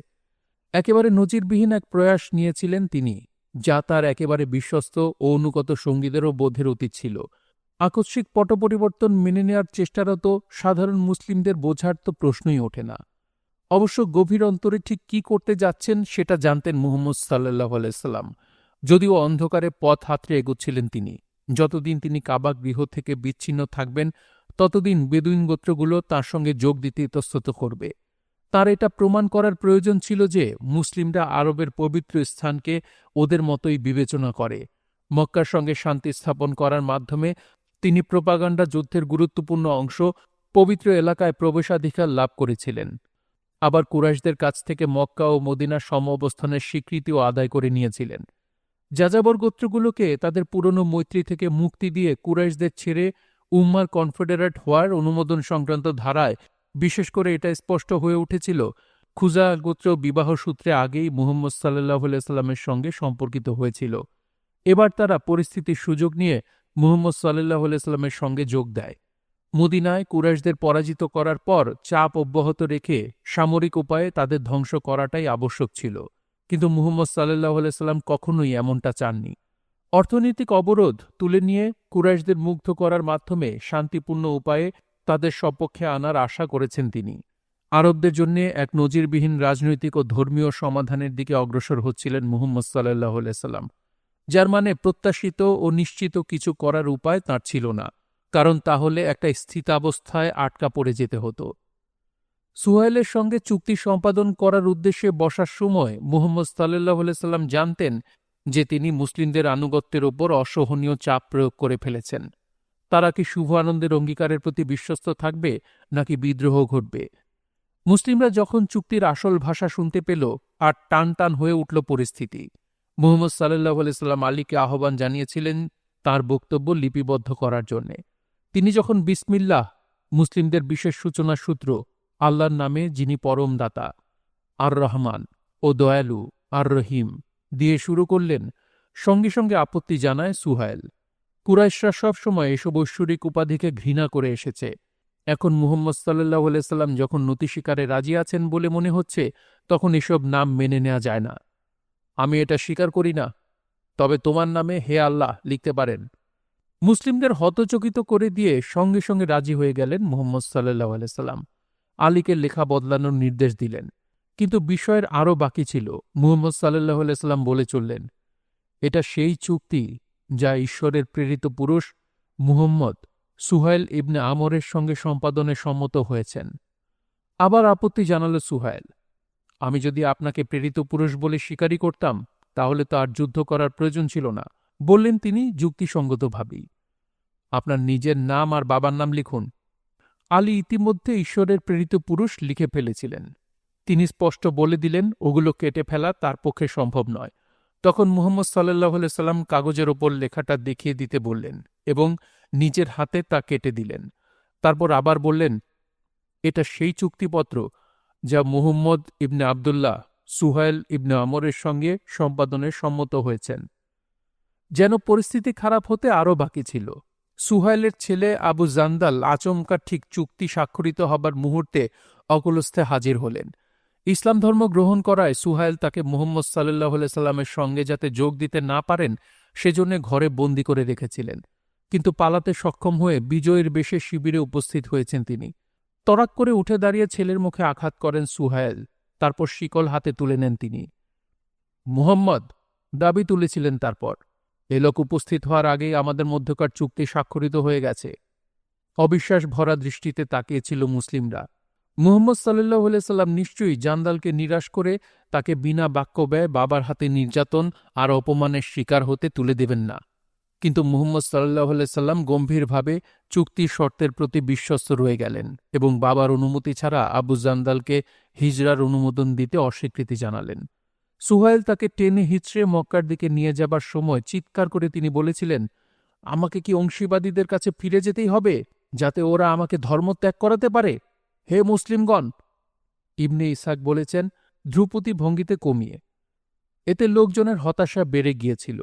একেবারে নজিরবিহীন এক প্রয়াস নিয়েছিলেন তিনি, যা তার একেবারে বিশ্বস্ত ও অনুগত সঙ্গীদেরও বোধের অতীত ছিল। আকস্মিক পট পরিবর্তন মেনে নেওয়ার চেষ্টারত সাধারণ মুসলিমদের বোঝার তো প্রশ্নই ওঠে না। অবশ্য গভীর অন্তরে ঠিক কি করতে যাচ্ছেন সেটা জানতেন মুহাম্মদ সাল্লাল্লাহু আলাইহি সাল্লাম। যদিও অন্ধকারে পথ হাতড়ে এগোচ্ছিলেন তিনি। যতদিন তিনি কাবা গৃহ থেকে বিচ্ছিন্ন থাকবেন, ততদিন বেদুইন গোত্রগুলো তাঁর সঙ্গে যোগ দিতে ইতস্তত করবে। তার এটা প্রমাণ করার প্রয়োজন ছিল যে মুসলিমরা আরবের পবিত্র স্থানকে ওদের মতোই বিবেচনা করে। মক্কার সঙ্গে শান্তি স্থাপন করার মাধ্যমে তিনি প্রোপাগান্ডা যুদ্ধের গুরুত্বপূর্ণ অংশ পবিত্র এলাকায় প্রবেশাধিকার লাভ করেছিলেন। আবার কুরাইশদের কাছ থেকে মক্কা ও মদিনার সমঅবস্থানের স্বীকৃতিও আদায় করে নিয়েছিলেন। যাযাবর গোত্রগুলোকে তাদের পুরনো মৈত্রী থেকে মুক্তি দিয়ে কুরাইশদের ছেড়ে উম্মার কনফেডারেট হওয়ার অনুমোদন সংক্রান্ত ধারায় বিশেষ করে এটা স্পষ্ট হয়ে উঠেছিল খুজা গোত্র বিবাহ সূত্রে আগেই মুহাম্মদ সাল্লাল্লাহু আলাইহি সাল্লামের সঙ্গে সম্পর্কিত হয়েছিল। এবার তারা পরিস্থিতির সুযোগ নিয়ে মুহাম্মদ সাল্লাল্লাহু আলাইহি সাল্লামের সঙ্গে যোগ দেয়। মদিনায় কুরাইশদের পরাজিত করার পর চাপ অব্যাহত রেখে সামরিক উপায়ে তাদের ধ্বংস করাটাই আবশ্যক ছিল, কিন্তু মুহাম্মদ সাল্লাল্লাহু আলাইহি সাল্লাম কখনোই এমনটা চাননি। অর্থনৈতিক অবরোধ তুলে নিয়ে কুরাইশদের মুগ্ধ করার মাধ্যমে শান্তিপূর্ণ উপায়ে তাদের সপক্ষে আনার আশা করেছেন তিনি। আরবদের জন্য এক নজিরবিহীন রাজনৈতিক ও ধর্মীয় সমাধানের দিকে অগ্রসর হচ্ছিলেন মুহাম্মদ সাল্লাল্লাহু আলাইহি সাল্লাম, যার মানে প্রত্যাশিত ও নিশ্চিত কিছু করার উপায় তাঁর ছিল না, কারণ তাহলে একটা স্থিতাবস্থায় আটকা পড়ে যেতে হতো। সুহাইলের সঙ্গে চুক্তি সম্পাদন করার উদ্দেশ্যে বসার সময় মুহাম্মদ সাল্লাল্লাহু আলাইহি সাল্লাম জানতেন যে তিনি মুসলিমদের আনুগত্যের ওপর অসহনীয় চাপ প্রয়োগ করে ফেলেছেন। তারা কি শুভ আনন্দের অঙ্গীকারের প্রতি বিশ্বস্ত থাকবে নাকি বিদ্রোহ ঘটবে? মুসলিমরা যখন চুক্তির আসল ভাষা শুনতে পেল, আর টান টান হয়ে উঠল পরিস্থিতি। মুহাম্মদ সাল্লাল্লাহু আলাইহি সাল্লাম আলীকে আহ্বান জানিয়েছিলেন তার বক্তব্য লিপিবদ্ধ করার জন্যে। তিনি যখন বিসমিল্লাহ, মুসলিমদের বিশেষ সূচনা সূত্র, আল্লাহর নামে যিনি পরম দাতা, আর রহমান ও দয়ালু, আর রহিম দিয়ে শুরু করলেন, সঙ্গে সঙ্গে আপত্তি জানায় সুহাইল। কুরাইশরা সবসময় এসব ঐশ্বরিক উপাধিকে ঘৃণা করে এসেছে। এখন মুহাম্মদ সাল্লাল্লাহু আলাইহি সাল্লাম যখন নতি স্বীকারে রাজি আছেন বলে মনে হচ্ছে, তখন এসব নাম মেনে নেওয়া যায় না। আমি এটা স্বীকার করি না, তবে তোমার নামে হে আল্লাহ লিখতে পারেন। মুসলিমদের হতচকিত করে দিয়ে সঙ্গে সঙ্গে রাজি হয়ে গেলেন মুহাম্মদ সাল্লাল্লাহু আলাইহি সাল্লাম। আলীকে লেখা বদলানোর নির্দেশ দিলেন, কিন্তু বিষয়ের আরও বাকি ছিল। মুহাম্মদ সাল্লাল্লাহু আলাইহি সাল্লাম বলে চললেন, এটা সেই চুক্তি যা ঈশ্বরের প্রেরিত পুরুষ মুহাম্মদ সুহাইল ইবনে আমরের সঙ্গে সম্পাদনে সম্মত হয়েছেন। আবার আপত্তি জানাল সুহাইল, আমি যদি আপনাকে প্রেরিত পুরুষ বলে স্বীকারই করতাম, তাহলে তো আর যুদ্ধ করার প্রয়োজন ছিল না। বললেন তিনি যুক্তিসঙ্গতভাবেই, আপনার নিজের নাম আর বাবার নাম লিখুন। আলী ইতিমধ্যে ঈশ্বরের প্রেরিত পুরুষ লিখে ফেলেছিলেন। তিনি স্পষ্ট বলে দিলেন ওগুলো কেটে ফেলা তার পক্ষে সম্ভব নয়। তখন মুহাম্মদ সাল্লাল্লাহু আলাইহি সাল্লাম কাগজের ওপর লেখাটা দেখিয়ে দিতে বললেন এবং নিজের হাতে তা কেটে দিলেন। তারপর আবার বললেন, এটা সেই চুক্তিপত্র যা মুহাম্মদ ইবনে আবদুল্লাহ সুহাইল ইবনে আমরের সঙ্গে সম্পাদনে সম্মত হয়েছেন। যেন পরিস্থিতি খারাপ হতে আরও বাকি ছিল। সুহাইলের ছেলে আবু জান্দাল আচমকা ঠিক চুক্তি স্বাক্ষরিত হবার মুহূর্তে অকুলস্থে হাজির হলেন। ইসলাম ধর্ম গ্রহণ করায় সুহাইল তাকে মুহাম্মদ সাল্লাল্লাহু আলাইহি সাল্লামের সঙ্গে যাতে যোগ দিতে না পারেন সেজন্য ঘরে বন্দী করে রেখেছিলেন, কিন্তু পালাতে সক্ষম হয়ে বিজয়ের বেশে শিবিরে উপস্থিত হয়েছেন তিনি। তড়াক করে উঠে দাঁড়িয়ে ছেলের মুখে আঘাত করেন সুহাইল, তারপর শিকল হাতে তুলে নেন তিনি। মুহাম্মদ দাবি তুলেছিলেন তারপর, এ লোক উপস্থিত হওয়ার আগেই আমাদের মধ্যকার চুক্তি স্বাক্ষরিত হয়ে গেছে। অবিশ্বাস ভরা দৃষ্টিতে তাকিয়েছিল মুসলিমরা। মুহাম্মদ সাল্লাল্লাহু আলাইহি সাল্লাম নিশ্চয়ই জান্দালকে নিরাশ করে তাকে বিনা বাক্য ব্যয় বাবার হাতে নির্যাতন আর অপমানের শিকার হতে তুলে দেবেন না। কিন্তু মুহাম্মদ সাল্লাল্লাহু আলাইহি সাল্লাম গম্ভীরভাবে চুক্তির শর্তের প্রতি বিশ্বস্ত রয়ে গেলেন এবং বাবার অনুমতি ছাড়া আবু জান্দালকে হিজরার অনুমোদন দিতে অস্বীকৃতি জানালেন। সুহাইল তাকে টেনে হিচড়ে মক্কার দিকে নিয়ে যাবার সময় চিৎকার করে তিনি বলেছিলেন, আমাকে কি অংশীবাদীদের কাছে ফিরে যেতেই হবে যাতে ওরা আমাকে ধর্মত্যাগ করাতে পারে? হে মুসলিমগণ! ইবনে ইসহাক বলেছেন, ধ্রুপদী ভঙ্গিতে কমিয়ে। এতে লোকজনের হতাশা বেড়ে গিয়েছিল।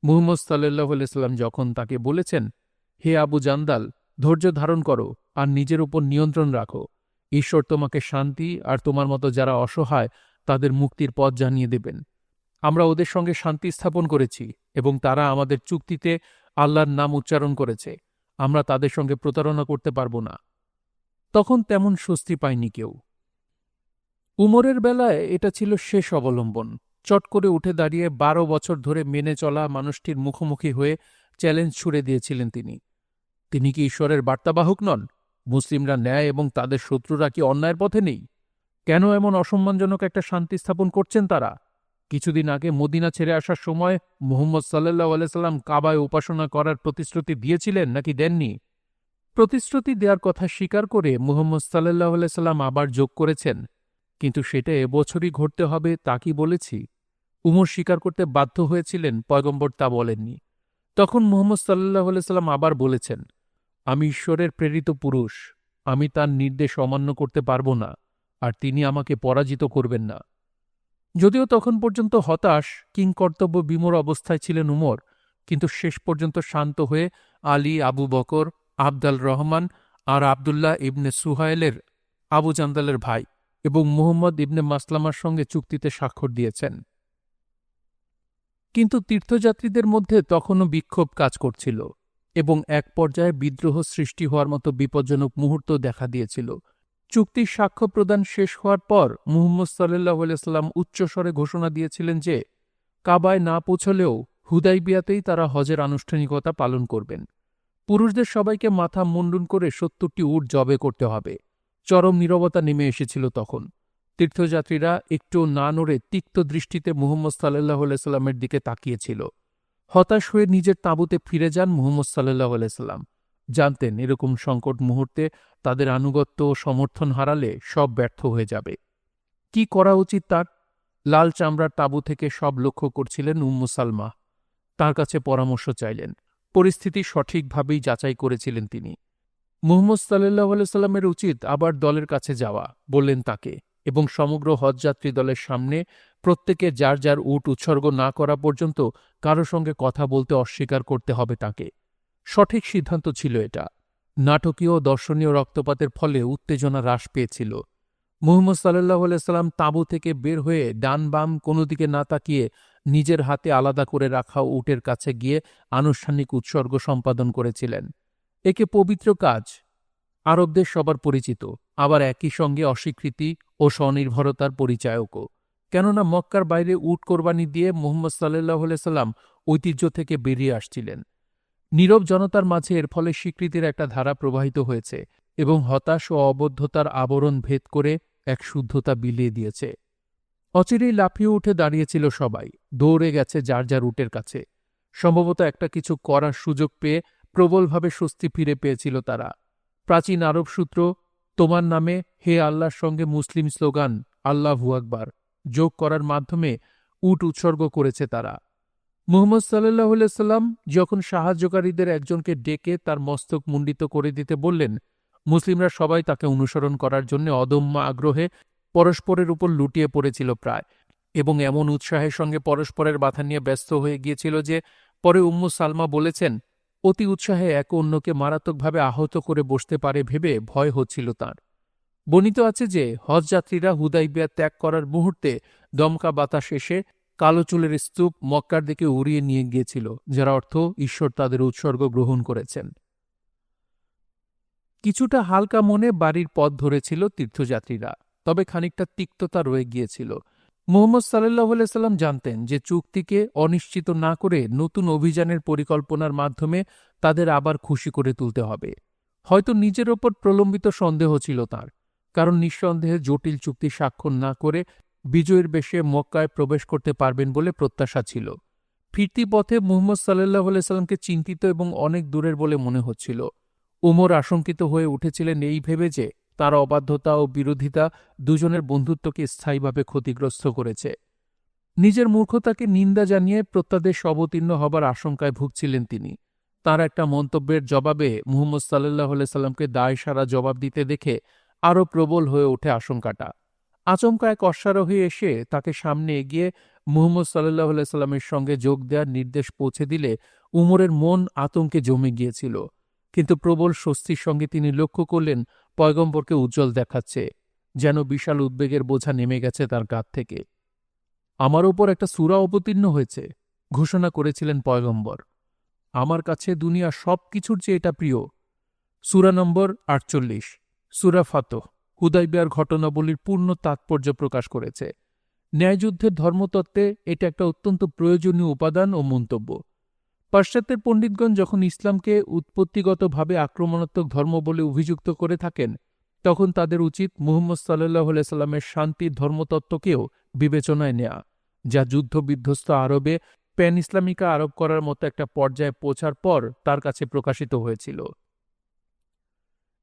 মুহাম্মদ সাল্লাল্লাহু আলাইহি সাল্লাম যখন তাকে বলেছেন, হে আবু জান্দাল, ধৈর্য ধারণ করো আর নিজের উপর নিয়ন্ত্রণ রাখো, ঈশ্বর তোমাকে শান্তি আর তোমার মতো যারা অসহায় তাদের মুক্তির পথ জানিয়ে দেবেন। আমরা ওদের সঙ্গে শান্তি স্থাপন করেছি এবং তারা আমাদের চুক্তিতে আল্লাহর নাম উচ্চারণ করেছে। আমরা তাদের সঙ্গে প্রতারণা করতে পারব না। তখন তেমন স্বস্তি পায়নি কেউ। উমরের বেলায় এটা ছিল শেষ অবলম্বন। চট করে উঠে দাঁড়িয়ে 12 বছর ধরে মেনে চলা মানুষটির মুখোমুখি হয়ে চ্যালেঞ্জ ছুড়ে দিয়েছিলেন তিনি। তিনি কি ঈশ্বরের বার্তাবাহক নন? মুসলিমরা ন্যায় এবং তাদের শত্রুরা কি অন্যায়ের পথে নেই? কেন এমন অসম্মানজনক একটা শান্তি স্থাপন করছেন তারা? কিছুদিন আগে মদিনা ছেড়ে আসার সময় মুহাম্মদ সাল্লাল্লাহু আলাইহি সাল্লাম কাবায় উপাসনা করার প্রতিশ্রুতি দিয়েছিলেন নাকি দেননি? প্রতিশ্রুতি দেওয়ার কথা স্বীকার করে মুহাম্মদ সাল্লাল্লাহু আলাইহি সাল্লাম আবার যোগ করেছেন, কিন্তু সেটা এবছরই ঘটতে হবে তা কি বলেছি? উমর স্বীকার করতে বাধ্য হয়েছিলেন, পয়গম্বর তা বলেননি। তখন মুহাম্মদ সাল্লাল্লাহু আলাইহি সাল্লাম আবার বলেছেন, আমি ঈশ্বরের প্রেরিত পুরুষ, আমি তার নির্দেশ অমান্য করতে পারব না, আর তিনি আমাকে পরাজিত করবেন না। যদিও তখন পর্যন্ত হতাশ, কিংকর্তব্য বিমূঢ় অবস্থায় ছিলেন উমর, কিন্তু শেষ পর্যন্ত শান্ত হয়ে আলী, আবু বকর, আবদাল রহমান আর আবদুল্লাহ ইবনে সুহাইলের, আবু জান্দালের ভাই, এবং মুহম্মদ ইবনে মাসলামার সঙ্গে চুক্তিতে স্বাক্ষর দিয়েছেন। কিন্তু তীর্থযাত্রীদের মধ্যে তখনও বিক্ষোভ কাজ করছিল এবং এক পর্যায়ে বিদ্রোহ সৃষ্টি হওয়ার মতো বিপজ্জনক মুহূর্ত দেখা দিয়েছিল। চুক্তির সাক্ষ্য প্রদান শেষ হওয়ার পর মুহাম্মদ সাল্লাল্লাহু আলাইহি সাল্লাম উচ্চস্বরে ঘোষণা দিয়েছিলেন যে কাবায় না পৌঁছলেও হুদাইবিয়াতেই তারা হজের আনুষ্ঠানিকতা পালন করবেন। পুরুষদের সবাইকে মাথা মুন্ডন করে ৭০টি উট জবে করতে হবে। চরম নীরবতা নেমে এসেছিল তখন। তীর্থযাত্রীরা একটু না নড়ে তিক্ত দৃষ্টিতে মুহাম্মদ সাল্লাল্লাহু আলাইহি সাল্লামের দিকে তাকিয়েছিল। হতাশ হয়ে নিজের তাঁবুতে ফিরে যান মুহাম্মদ সাল্লাল্লাহু আলাইহি সাল্লাম। জানতেন এরকম সংকট মুহূর্তে তাদের আনুগত্য ও সমর্থন হারালে সব ব্যর্থ হয়ে যাবে। কি করা উচিত তার? লাল চামড়ার তাঁবু থেকে সব লক্ষ্য করছিলেন উম্মু সালমা। তাঁর কাছে পরামর্শ চাইলেন। পরিস্থিতি সঠিকভাবেই যাচাই করেছিলেন তিনি। মুহাম্মদ সাল্লাল্লাহু আলাইহি সাল্লামের উচিত আবার দলের কাছে যাওয়া, বললেন তাকে, এবং সমগ্র হজযাত্রী দলের সামনে প্রত্যেকে যার যার উট উৎসর্গ না করা পর্যন্ত কারো সঙ্গে কথা বলতে অস্বীকার করতে হবে তাকে। সঠিক সিদ্ধান্ত ছিল এটা। নাটকীয় দর্শনীয় রক্তপাতের ফলে উত্তেজনা হ্রাস পেয়েছিল। মুহাম্মদ সাল্লাল্লাহু আলাইহি সাল্লাম তাঁবু থেকে বের হয়ে ডান বাম কোনো দিকে না তাকিয়ে নিজের হাতে আলাদা করে রাখা উটের কাছে গিয়ে আনুষ্ঠানিক উৎসর্গ সম্পাদন করেছিলেন। একে পবিত্র কাজ, আরবদের সবার পরিচিত, আবার একই সঙ্গে অস্বীকৃতি ও স্বনির্ভরতার পরিচায়কও। কেননা মক্কার বাইরে উট কোরবানি দিয়ে মুহাম্মদ সাল্লাল্লাহু আলাইহি সাল্লাম ঐতিহ্য থেকে বেরিয়ে আসছিলেন। নীরব জনতার মাঝে এর ফলে স্বীকৃতির একটা ধারা প্রবাহিত হয়েছে এবং হতাশ ও অবদ্ধতার আবরণ ভেদ করে এক শুদ্ধতা বিলিয়ে দিয়েছে। অচিরেই লাফিয়ে উঠে দাঁড়িয়েছিল সবাই, দৌড়ে গেছে যার যার উটের কাছে। সম্ভবত একটা কিছু করার সুযোগ পেয়ে প্রবলভাবে স্বস্তি ফিরে পেয়েছিল তারা। প্রাচীন আরব সূত্র তোমার নামে হে আল্লাহর সঙ্গে মুসলিম স্লোগান আল্লাহু আকবার যোগ করার মাধ্যমে উট উৎসর্গ করেছে তারা। মুহাম্মদ সাল্লাল্লাহু আলাইহি সাল্লাম যখন সাহায্যকারীদের একজনকে ডেকে তার মস্তক মুণ্ডিত করে দিতে বললেন, মুসলিমরা সবাই তাকে অনুসরণ করার জন্য অদম্য আগ্রহে পরস্পরের উপর লুটিয়ে পড়েছিল প্রায়, এবং এমন উৎসাহের সঙ্গে পরস্পরের বাধা নিয়ে ব্যস্ত হয়ে গিয়েছিল যে পরে উম্মু সালমা বলেছেন, অতি উৎসাহে এক অন্যকে মারাত্মকভাবে আহত করে বসতে পারে ভেবে ভয় হচ্ছিল তাঁর। বর্ণিত আছে যে হজযাত্রীরা হুদাইবিয়া ত্যাগ করার মুহূর্তে দমকা বাতাস এসে কালো চুলের স্তূপ মক্কার দিকে উড়িয়ে নিয়ে গিয়েছিল, যার অর্থ ঈশ্বর তাদের উৎসর্গ গ্রহণ করেছেন। কিছুটা হালকা মনে বাড়ির পথ ধরেছিল তীর্থযাত্রীরা, তবে খানিকটা তিক্ততা রয়ে গিয়েছিল। মুহাম্মদ সাল্লাল্লাহু আলাইহি সাল্লাম জানতেন যে চুক্তিকে অনিশ্চিত না করে নতুন অভিযানের পরিকল্পনার মাধ্যমে তাদের আবার খুশি করে তুলতে হবে। হয়তো নিজের ওপর প্রলম্বিত সন্দেহ ছিল তার, কারণ নিঃসন্দেহে জটিল চুক্তি স্বাক্ষর না করে বিজয়ের বেশে মক্কায় প্রবেশ করতে পারবেন বলে প্রত্যাশা ছিল। ফিরতি পথে মুহাম্মদ সাল্লাল্লাহু আলাইহি সাল্লামকে চিন্তিত এবং অনেক দূরের বলে মনে হচ্ছিল। উমর আশঙ্কিত হয়ে উঠেছিলেন এই ভেবে যে তার অবাধ্যতা ও বিরোধিতা দুজনের বন্ধুত্বকে স্থায়ীভাবে ক্ষতিগ্রস্ত করেছে। নিজের মূর্খতাকে নিন্দা জানিয়ে প্রত্যাদেশ অবতীর্ণ হবার আশঙ্কায় ভুগছিলেন তিনি। তার একটা মন্তব্যের জবাবে মুহাম্মদ সাল্লাল্লাহু আলাইহি সাল্লামকে দায়সারা জবাব দিতে দেখে আরও প্রবল হয়ে ওঠে আশঙ্কাটা। আচমকা এক অশ্বারোহী এসে তাকে সামনে এগিয়ে মুহাম্মদ সাল্লাল্লাহু আলাইহি সাল্লামের সঙ্গে যোগ দেওয়ার নির্দেশ পৌঁছে দিলে উমরের মন আতঙ্কে জমে গিয়েছিল। কিন্তু প্রবল স্বস্তির সঙ্গে তিনি লক্ষ্য করলেন পয়গম্বরকে উজ্জ্বল দেখাচ্ছে, যেন বিশাল উদ্বেগের বোঝা নেমে গেছে তার কাঁধ থেকে। আমার ওপর একটা সূরা অবতীর্ণ হয়েছে, ঘোষণা করেছিলেন পয়গম্বর। আমার কাছে দুনিয়া সব কিছুর চেয়ে এটা প্রিয়। সূরা নম্বর ৪৮, সূরা ফাতহ, হুদাইবিয়ার ঘটনাবলীর পূর্ণ তাৎপর্য প্রকাশ করেছে। ন্যায়যুদ্ধের ধর্মতত্ত্বে এটা একটা অত্যন্ত প্রয়োজনীয় উপাদান ও মন্তব্য। পাশ্চাত্যের পণ্ডিতগণ যখন ইসলামকে উৎপত্তিগতভাবে আক্রমণাত্মক ধর্ম বলে অভিযুক্ত করে থাকেন, তখন তাদের উচিত মুহাম্মদ সাল্লাল্লাহু আলাইহি সাল্লামের শান্তির ধর্মতত্ত্বকেও বিবেচনায় নেয়া, যা যুদ্ধবিধ্বস্ত আরবে প্যান ইসলামিকা আরোপ করার মতো একটা পর্যায়ে পৌঁছার পর তার কাছে প্রকাশিত হয়েছিল।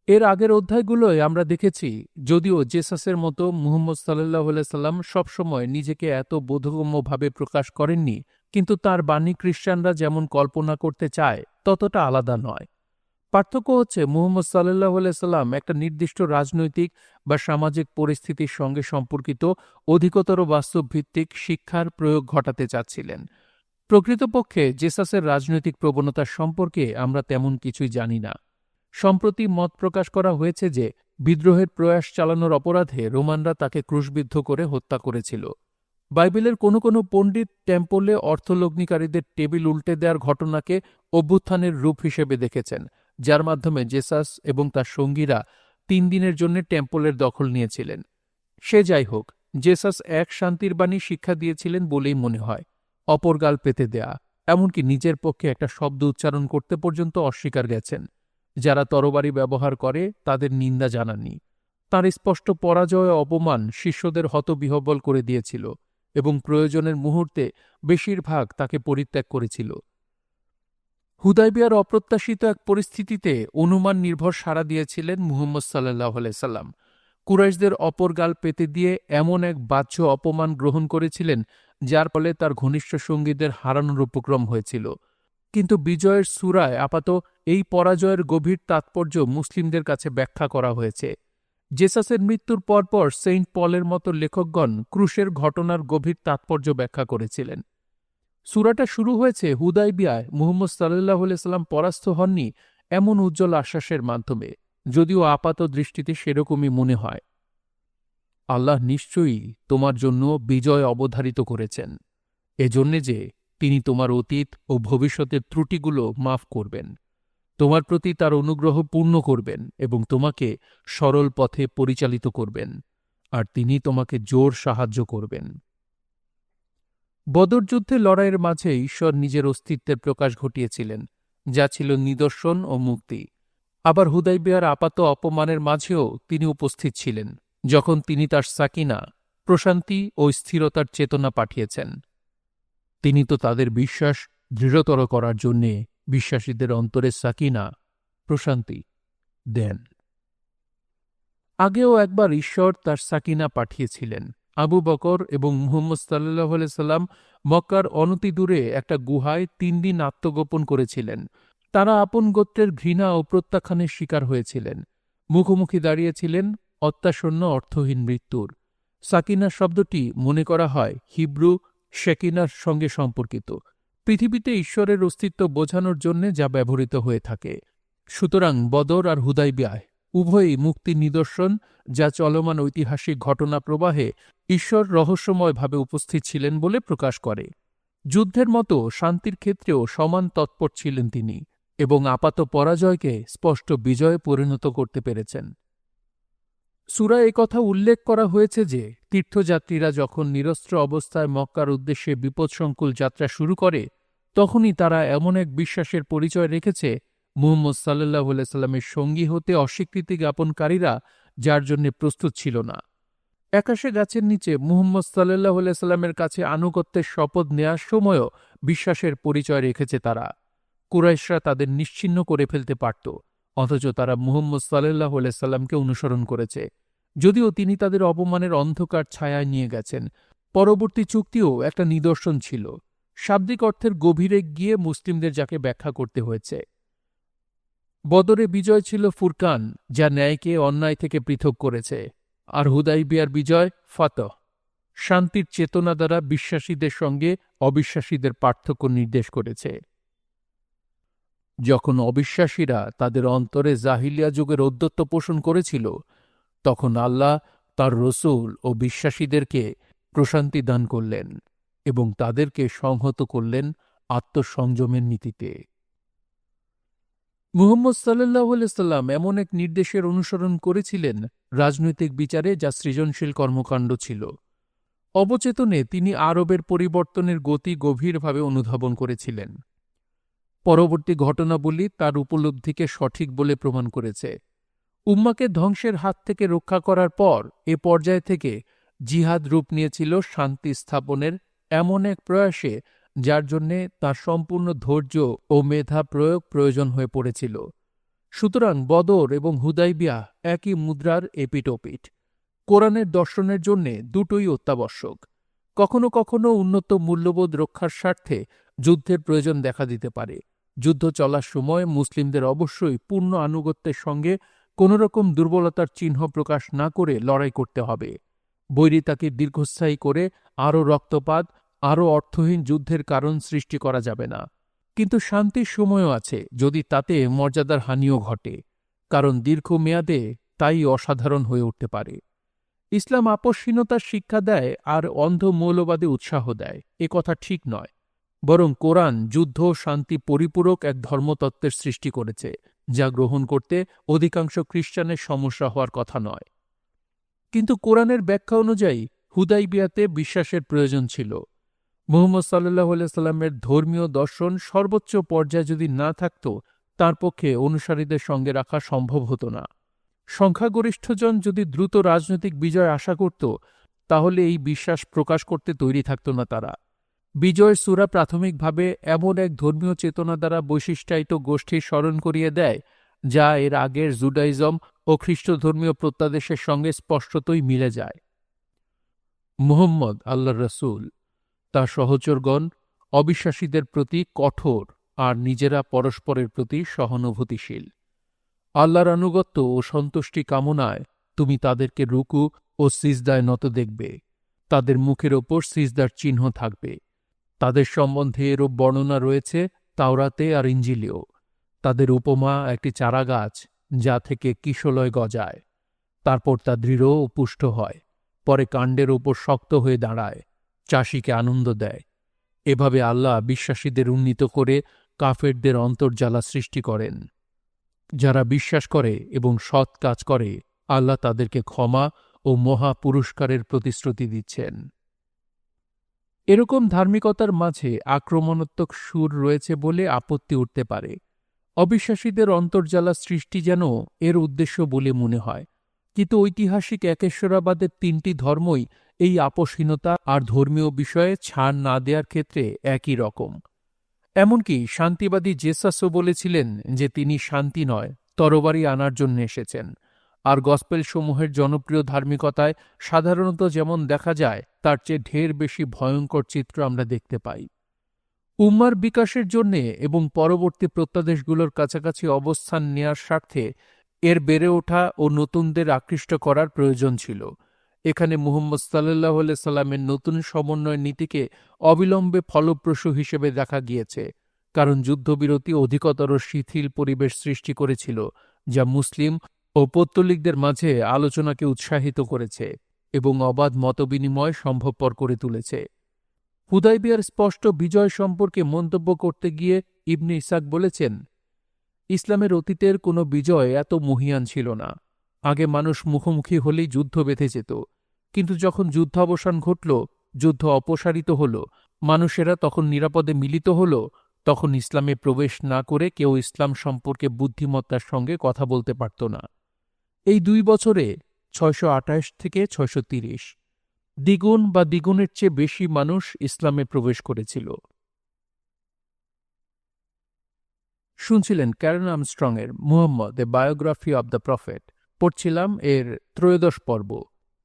এর আগের অধ্যায়গুলোয় আমরা দেখেছি, যদিও জেসাসের মতো মুহাম্মদ সাল্লাল্লাহু আলাইহি সাল্লাম সবসময় নিজেকে এত বোধগম্যভাবে প্রকাশ করেননি, কিন্তু তার বাণী খ্রিস্টানরা যেমন কল্পনা করতে চায় ততটা আলাদা নয়। পার্থক্য হচ্ছে মুহাম্মদ সাল্লাল্লাহু আলাইহি সাল্লাম একটা নির্দিষ্ট রাজনৈতিক বা সামাজিক পরিস্থিতির সঙ্গে সম্পর্কিত অধিকতর বাস্তবভিত্তিক শিক্ষার প্রয়োগ ঘটাতে চাচ্ছিলেন। প্রকৃতপক্ষে জেসাসের রাজনৈতিক প্রবণতা সম্পর্কে আমরা তেমন কিছুই জানি না। সম্প্রতি মত প্রকাশ করা হয়েছে যে বিদ্রোহের প্রয়াস চালানোর অপরাধে রোমানরা তাকে ক্রুশবিদ্ধ করে হত্যা করেছিল। বাইবেলের কোনো কোনো পণ্ডিত টেম্পলে অর্থলগ্নিকারীদের টেবিল উল্টে দেওয়ার ঘটনাকে অভ্যুত্থানের রূপ হিসেবে দেখেছেন, যার মাধ্যমে জেসাস এবং তার সঙ্গীরা 3 দিনের জন্য টেম্পলের দখল নিয়েছিলেন। সে যাই হোক, জেসাস এক শান্তির বাণী শিক্ষা দিয়েছিলেন বলেই মনে হয়। অপর গাল পেতে দেয়া, এমনকি নিজের পক্ষে একটা শব্দ উচ্চারণ করতে পর্যন্ত অস্বীকার গেছেন। যারা তরবারি ব্যবহার করে তাদের নিন্দা জানাননি। তাঁর স্পষ্ট পরাজয় ও অপমান শিষ্যদের হতবিহ্বল করে দিয়েছিল এবং প্রয়োজনের মুহূর্তে বেশিরভাগ তাকে পরিত্যাগ করেছিল। হুদায়বিয়ার অপ্রত্যাশিত এক পরিস্থিতিতে অনুমান নির্ভর সাড়া দিয়েছিলেন মুহাম্মদ সাল্লাল্লাহু আলাইহি সাল্লাম। কুরাইশদের অপর গাল পেতে দিয়ে এমন এক বাহ্য অপমান গ্রহণ করেছিলেন যার ফলে তার ঘনিষ্ঠ সঙ্গীদের হারানোর উপক্রম হয়েছিল। কিন্তু বিজয়ের সূরায় আপাত এই পরাজয়ের গভীর তাৎপর্য মুসলিমদের কাছে ব্যাখ্যা করা হয়েছে। জেসাসের মৃত্যুর পরপর সেইন্ট পলের মতো লেখকগণ ক্রুশের ঘটনার গভীর তাৎপর্য ব্যাখ্যা করেছিলেন। সূরাটা শুরু হয়েছে হুদায়বিয়ায় মুহাম্মদ সাল্লাল্লাহু আলাইহি সাল্লাম পরাস্ত হননি এমন উজ্জ্বল আশ্বাসের মাধ্যমে, যদিও আপাত দৃষ্টিতে সেরকমই মনে হয়। আল্লাহ নিশ্চয়ই তোমার জন্য বিজয় অবধারিত করেছেন, এজন্যে যে তিনি তোমার অতীত ও ভবিষ্যতের ত্রুটিগুলো মাফ করবেন, তোমার প্রতি তার অনুগ্রহ পূর্ণ করবেন এবং তোমাকে সরল পথে পরিচালিত করবেন, আর তিনি তোমাকে জোর সাহায্য করবেন। বদর যুদ্ধে লড়াইয়ের মাঝে ঈশ্বর নিজের অস্তিত্বের প্রকাশ ঘটিয়েছিলেন, যা ছিল নিদর্শন ও মুক্তি। আবার হুদায়বিয়ার আপাত অপমানের মাঝেও তিনি উপস্থিত ছিলেন, যখন তিনি তার সাকিনা, প্রশান্তি ও স্থিরতার চেতনা পাঠিয়েছেন। তিনি তো তাদের বিশ্বাস দৃঢ়তর করার জন্যে বিশ্বাসীদের অন্তরে সাকিনা, প্রশান্তি দেন। আগেও একবার ঈশ্বর তার সাকিনা পাঠিয়েছিলেন। আবু বকর এবং মুহাম্মদ সাল্লাল্লাহু আলাইহি সাল্লাম মক্কার অনতিদূরে একটা গুহায় 3 দিন আত্মগোপন করেছিলেন। তারা আপন গোত্রের ঘৃণা ও প্রত্যাখ্যানের শিকার হয়েছিলেন, মুখোমুখি দাঁড়িয়েছিলেন অত্যাসন্ন অর্থহীন মৃত্যুর। সাকিনা শব্দটি মনে করা হয় হিব্রু শেকিনার সঙ্গে সম্পর্কিত, পৃথিবীতে ঈশ্বরের অস্তিত্ব বোঝানোর জন্য যা ব্যবহৃত হয়ে থাকে। সুতরাং বদর আর হুদায়বিয়ায় উভয়ই মুক্তির নিদর্শন, যা চলমান ঐতিহাসিক ঘটনা প্রবাহে ঈশ্বর রহস্যময়ভাবে উপস্থিত ছিলেন বলে প্রকাশ করে। যুদ্ধের মতো শান্তির ক্ষেত্রেও সমান তৎপর ছিলেন তিনি এবং আপাত পরাজয়কে স্পষ্ট বিজয়ে পরিণত করতে পেরেছেন। সূরায় একথা উল্লেখ করা হয়েছে যে তীর্থযাত্রীরা যখন নিরস্ত্র অবস্থায় মক্কার উদ্দেশ্যে বিপদসংকুল যাত্রা শুরু করে, তখনই তারা এমন এক বিশ্বাসের পরিচয় রেখেছে মুহাম্মদ সাল্লাল্লাহু আলাইহি সাল্লামের সঙ্গী হতে অস্বীকৃতি জ্ঞাপনকারীরা যার জন্য প্রস্তুত ছিল না। একাশে গাছের নিচে মুহাম্মদ সাল্লাল্লাহু আলাইহি সাল্লামের কাছে আনুগত্যের শপথ নেয়ার সময়ও বিশ্বাসের পরিচয় রেখেছে তারা। কুরাইশরা তাদের নিশ্চিহ্ন করে ফেলতে পারত, অথচ তারা মুহাম্মদ সাল্লাল্লাহু আলাইহি সাল্লামকে অনুসরণ করেছে, যদিও তিনি তাদের অপমানের অন্ধকার ছায়ায় নিয়ে গেছেন। পরবর্তী চুক্তিও একটা নিদর্শন ছিল, শাব্দিক অর্থের গভীরে গিয়ে মুসলিমদের যাকে ব্যাখ্যা করতে হয়েছে। বদরে বিজয় ছিল ফুরকান, যা ন্যায়কে অন্যায় থেকে পৃথক করেছে, আর হুদায়বিয়ার বিজয় ফাতহ, শান্তির চেতনা দ্বারা বিশ্বাসীদের সঙ্গে অবিশ্বাসীদের পার্থক্য নির্দেশ করেছে। যখন অবিশ্বাসীরা তাদের অন্তরে জাহিলিয়া যুগের ঔদ্ধত্য পোষণ করেছিল, তখন আল্লাহ তার রসূল ও বিশ্বাসীদেরকে প্রশান্তি দান করলেন এবং তাদেরকে সংহত করলেন আত্মসংযমের নীতিতে। মুহাম্মদ সাল্লাল্লাহু আলাইহি সাল্লাম এমন এক নির্দেশের অনুসরণ করেছিলেন রাজনৈতিক বিচারে, যা সৃজনশীল কর্মকাণ্ড ছিল। অবচেতনে তিনি আরবের পরিবর্তনের গতি গভীরভাবে অনুধাবন করেছিলেন। পরবর্তী ঘটনাবলী তার উপলব্ধিকে সঠিক বলে প্রমাণ করেছে। উম্মাকে ধ্বংসের হাত থেকে রক্ষা করার পর এ পর্যায় থেকে জিহাদ রূপ নিয়েছিল শান্তি স্থাপনের এমন এক প্রয়াসে, যার জন্যে তার সম্পূর্ণ ধৈর্য ও মেধা প্রয়োগ প্রয়োজন হয়ে পড়েছিল। সুতরাং বদর এবং হুদায়বিয়া একই মুদ্রার এপিটোপিট। কোরআনের দর্শনের জন্যে দুটোই অত্যাবশ্যক। কখনো কখনো উন্নত মূল্যবোধ রক্ষার স্বার্থে যুদ্ধের প্রয়োজন দেখা দিতে পারে। যুদ্ধ চলার সময় মুসলিমদের অবশ্যই পূর্ণ আনুগত্যের সঙ্গে কোনোরকম দুর্বলতার চিহ্ন প্রকাশ না করে লড়াই করতে হবে। বৈরিতাকে দীর্ঘস্থায়ী করে আরও রক্তপাত, আরও অর্থহীন যুদ্ধের কারণ সৃষ্টি করা যাবে না। কিন্তু শান্তির সময়ও আছে যদি তাতে মর্যাদার হানিও ঘটে, কারণ দীর্ঘমেয়াদে তাই অসাধারণ হয়ে উঠতে পারে। ইসলাম আপসহীনতার শিক্ষা দেয় আর অন্ধ মৌলবাদে উৎসাহ দেয়, এ কথা ঠিক নয়। বরং কোরআন যুদ্ধ ও শান্তি পরিপূরক এক ধর্মতত্ত্বের সৃষ্টি করেছে, যা গ্রহণ করতে অধিকাংশ খ্রিস্টানের সমস্যা হওয়ার কথা নয়। কিন্তু কোরআনের ব্যাখ্যা অনুযায়ী হুদাইবিয়াতে বিশ্বাসের প্রয়োজন ছিল। মুহাম্মদ সাল্লাল্লাহু আলাইহি সাল্লামের ধর্মীয় দর্শন সর্বোচ্চ পর্যায়ে যদি না থাকত, তার পক্ষে অনুসারীদের সঙ্গে রাখা সম্ভব হতো না। সংখ্যাগরিষ্ঠজন যদি দ্রুত রাজনৈতিক বিজয় আশা করত, তাহলে এই বিশ্বাস প্রকাশ করতে তৈরি থাকত না তারা। বিজয়ের সূরা প্রাথমিকভাবে এমন এক ধর্মীয় চেতনা দ্বারা বৈশিষ্ট্যায়িত গোষ্ঠীর স্মরণ করিয়ে দেয়, যা এর আগের জুডাইজম ও খ্রিস্টধর্মীয় প্রত্যাদেশের সঙ্গে স্পষ্টতই মিলে যায়। মুহাম্মদ আল্লাহর রাসূল, তার সহচরগণ অবিশ্বাসীদের প্রতি কঠোর আর নিজেরা পরস্পরের প্রতি সহানুভূতিশীল। আল্লাহর আনুগত্য ও সন্তুষ্টি কামনায় তুমি তাদেরকে রুকু ও সিজদায় নত দেখবে। তাদের মুখের ওপর সিজদার চিহ্ন থাকবে। তাদের সম্বন্ধে এরূপ বর্ণনা রয়েছে তাওরাতে আর ইঞ্জিলেও। তাদের উপমা একটি চারাগাছ, যা থেকে কিশলয় গজায়, তারপর তা দৃঢ় ও পুষ্ট হয়, পরে কাণ্ডের ওপর শক্ত হয়ে দাঁড়ায়, চাষিকে আনন্দ দেয়। এভাবে আল্লাহ বিশ্বাসীদের উন্নীত করে কাফেরদের অন্তর্জ্বালা সৃষ্টি করেন। যারা বিশ্বাস করে এবং সৎ কাজ করে, আল্লাহ তাদেরকে ক্ষমা ও মহা পুরস্কারের প্রতিশ্রুতি দিচ্ছেন। এরকম ধার্মিকতার মাঝে আক্রমণাত্মক সুর রয়েছে বলে আপত্তি উঠতে পারে। অবিশ্বাসীদের অন্তর্জ্বালা সৃষ্টি যেন এর উদ্দেশ্য বলে মনে হয়। কিন্তু ঐতিহাসিক একেশ্বরাবাদের তিনটি ধর্মই এই আপসহীনতা আর ধর্মীয় বিষয়ে ছাড় না দেওয়ার ক্ষেত্রে একই রকম। এমনকি শান্তিবাদী জেসাসও বলেছিলেন যে তিনি শান্তি নয়, তরবারি আনার জন্য এসেছেন। আর গসপেলসমূহের জনপ্রিয় ধার্মিকতায় সাধারণত যেমন দেখা যায়, তার চেয়ে ঢের বেশি ভয়ঙ্কর চিত্র আমরা দেখতে পাই। উম্মার বিকাশের জন্যে এবং পরবর্তী প্রত্যাদেশগুলোর কাছাকাছি অবস্থান নেয়ার স্বার্থে এর বেড়ে ওঠা ও নতুনদের আকৃষ্ট করার প্রয়োজন ছিল। এখানে মুহাম্মদ সাল্লাল্লাহু আলাইহি সাল্লামের নতুন সমন্বয় নীতিকে অবিলম্বে ফলপ্রসূ হিসেবে দেখা গিয়েছে, কারণ যুদ্ধবিরতি অধিকতর শিথিল পরিবেশ সৃষ্টি করেছিল, যা মুসলিম ও পৌত্তলিকদের মাঝে আলোচনাকে উৎসাহিত করেছে এবং অবাধ মতবিনিময় সম্ভবপর করে তুলেছে। হুদাইবিয়ার স্পষ্ট বিজয় সম্পর্কে মন্তব্য করতে গিয়ে ইবনে ইসহাক বলেছেন, ইসলামের অতীতের কোনো বিজয় এত মহীয়ান ছিল না। আগে মানুষ মুখোমুখি হলেই যুদ্ধ বেঁধে যেত, কিন্তু যখন যুদ্ধাবসান ঘটল, যুদ্ধ অপসারিত হল, মানুষেরা তখন নিরাপদে মিলিত হল, তখন ইসলামে প্রবেশ না করে কেউ ইসলাম সম্পর্কে বুদ্ধিমত্তার সঙ্গে কথা বলতে পারত না। এই 2 বছরে 628 থেকে 630 দ্বিগুণ বা দ্বিগুণের চেয়ে বেশি মানুষ ইসলামে প্রবেশ করেছিল। শুনছিলেন ক্যারেন আর্মস্ট্রংয়ের Muhammad a biography of the prophet. পড়ছিলাম এর 13 পর্ব।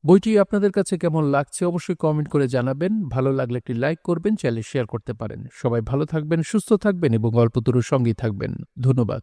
বইটি আপনাদের কাছে কেমন লাগছে অবশ্যই কমেন্ট করে জানাবেন। ভালো লাগলে একটি লাইক করবেন, চাইলে শেয়ার করতে পারেন। সবাই ভালো থাকবেন, সুস্থ থাকবেন এবং অল্পতর সঙ্গী থাকবেন। ধন্যবাদ।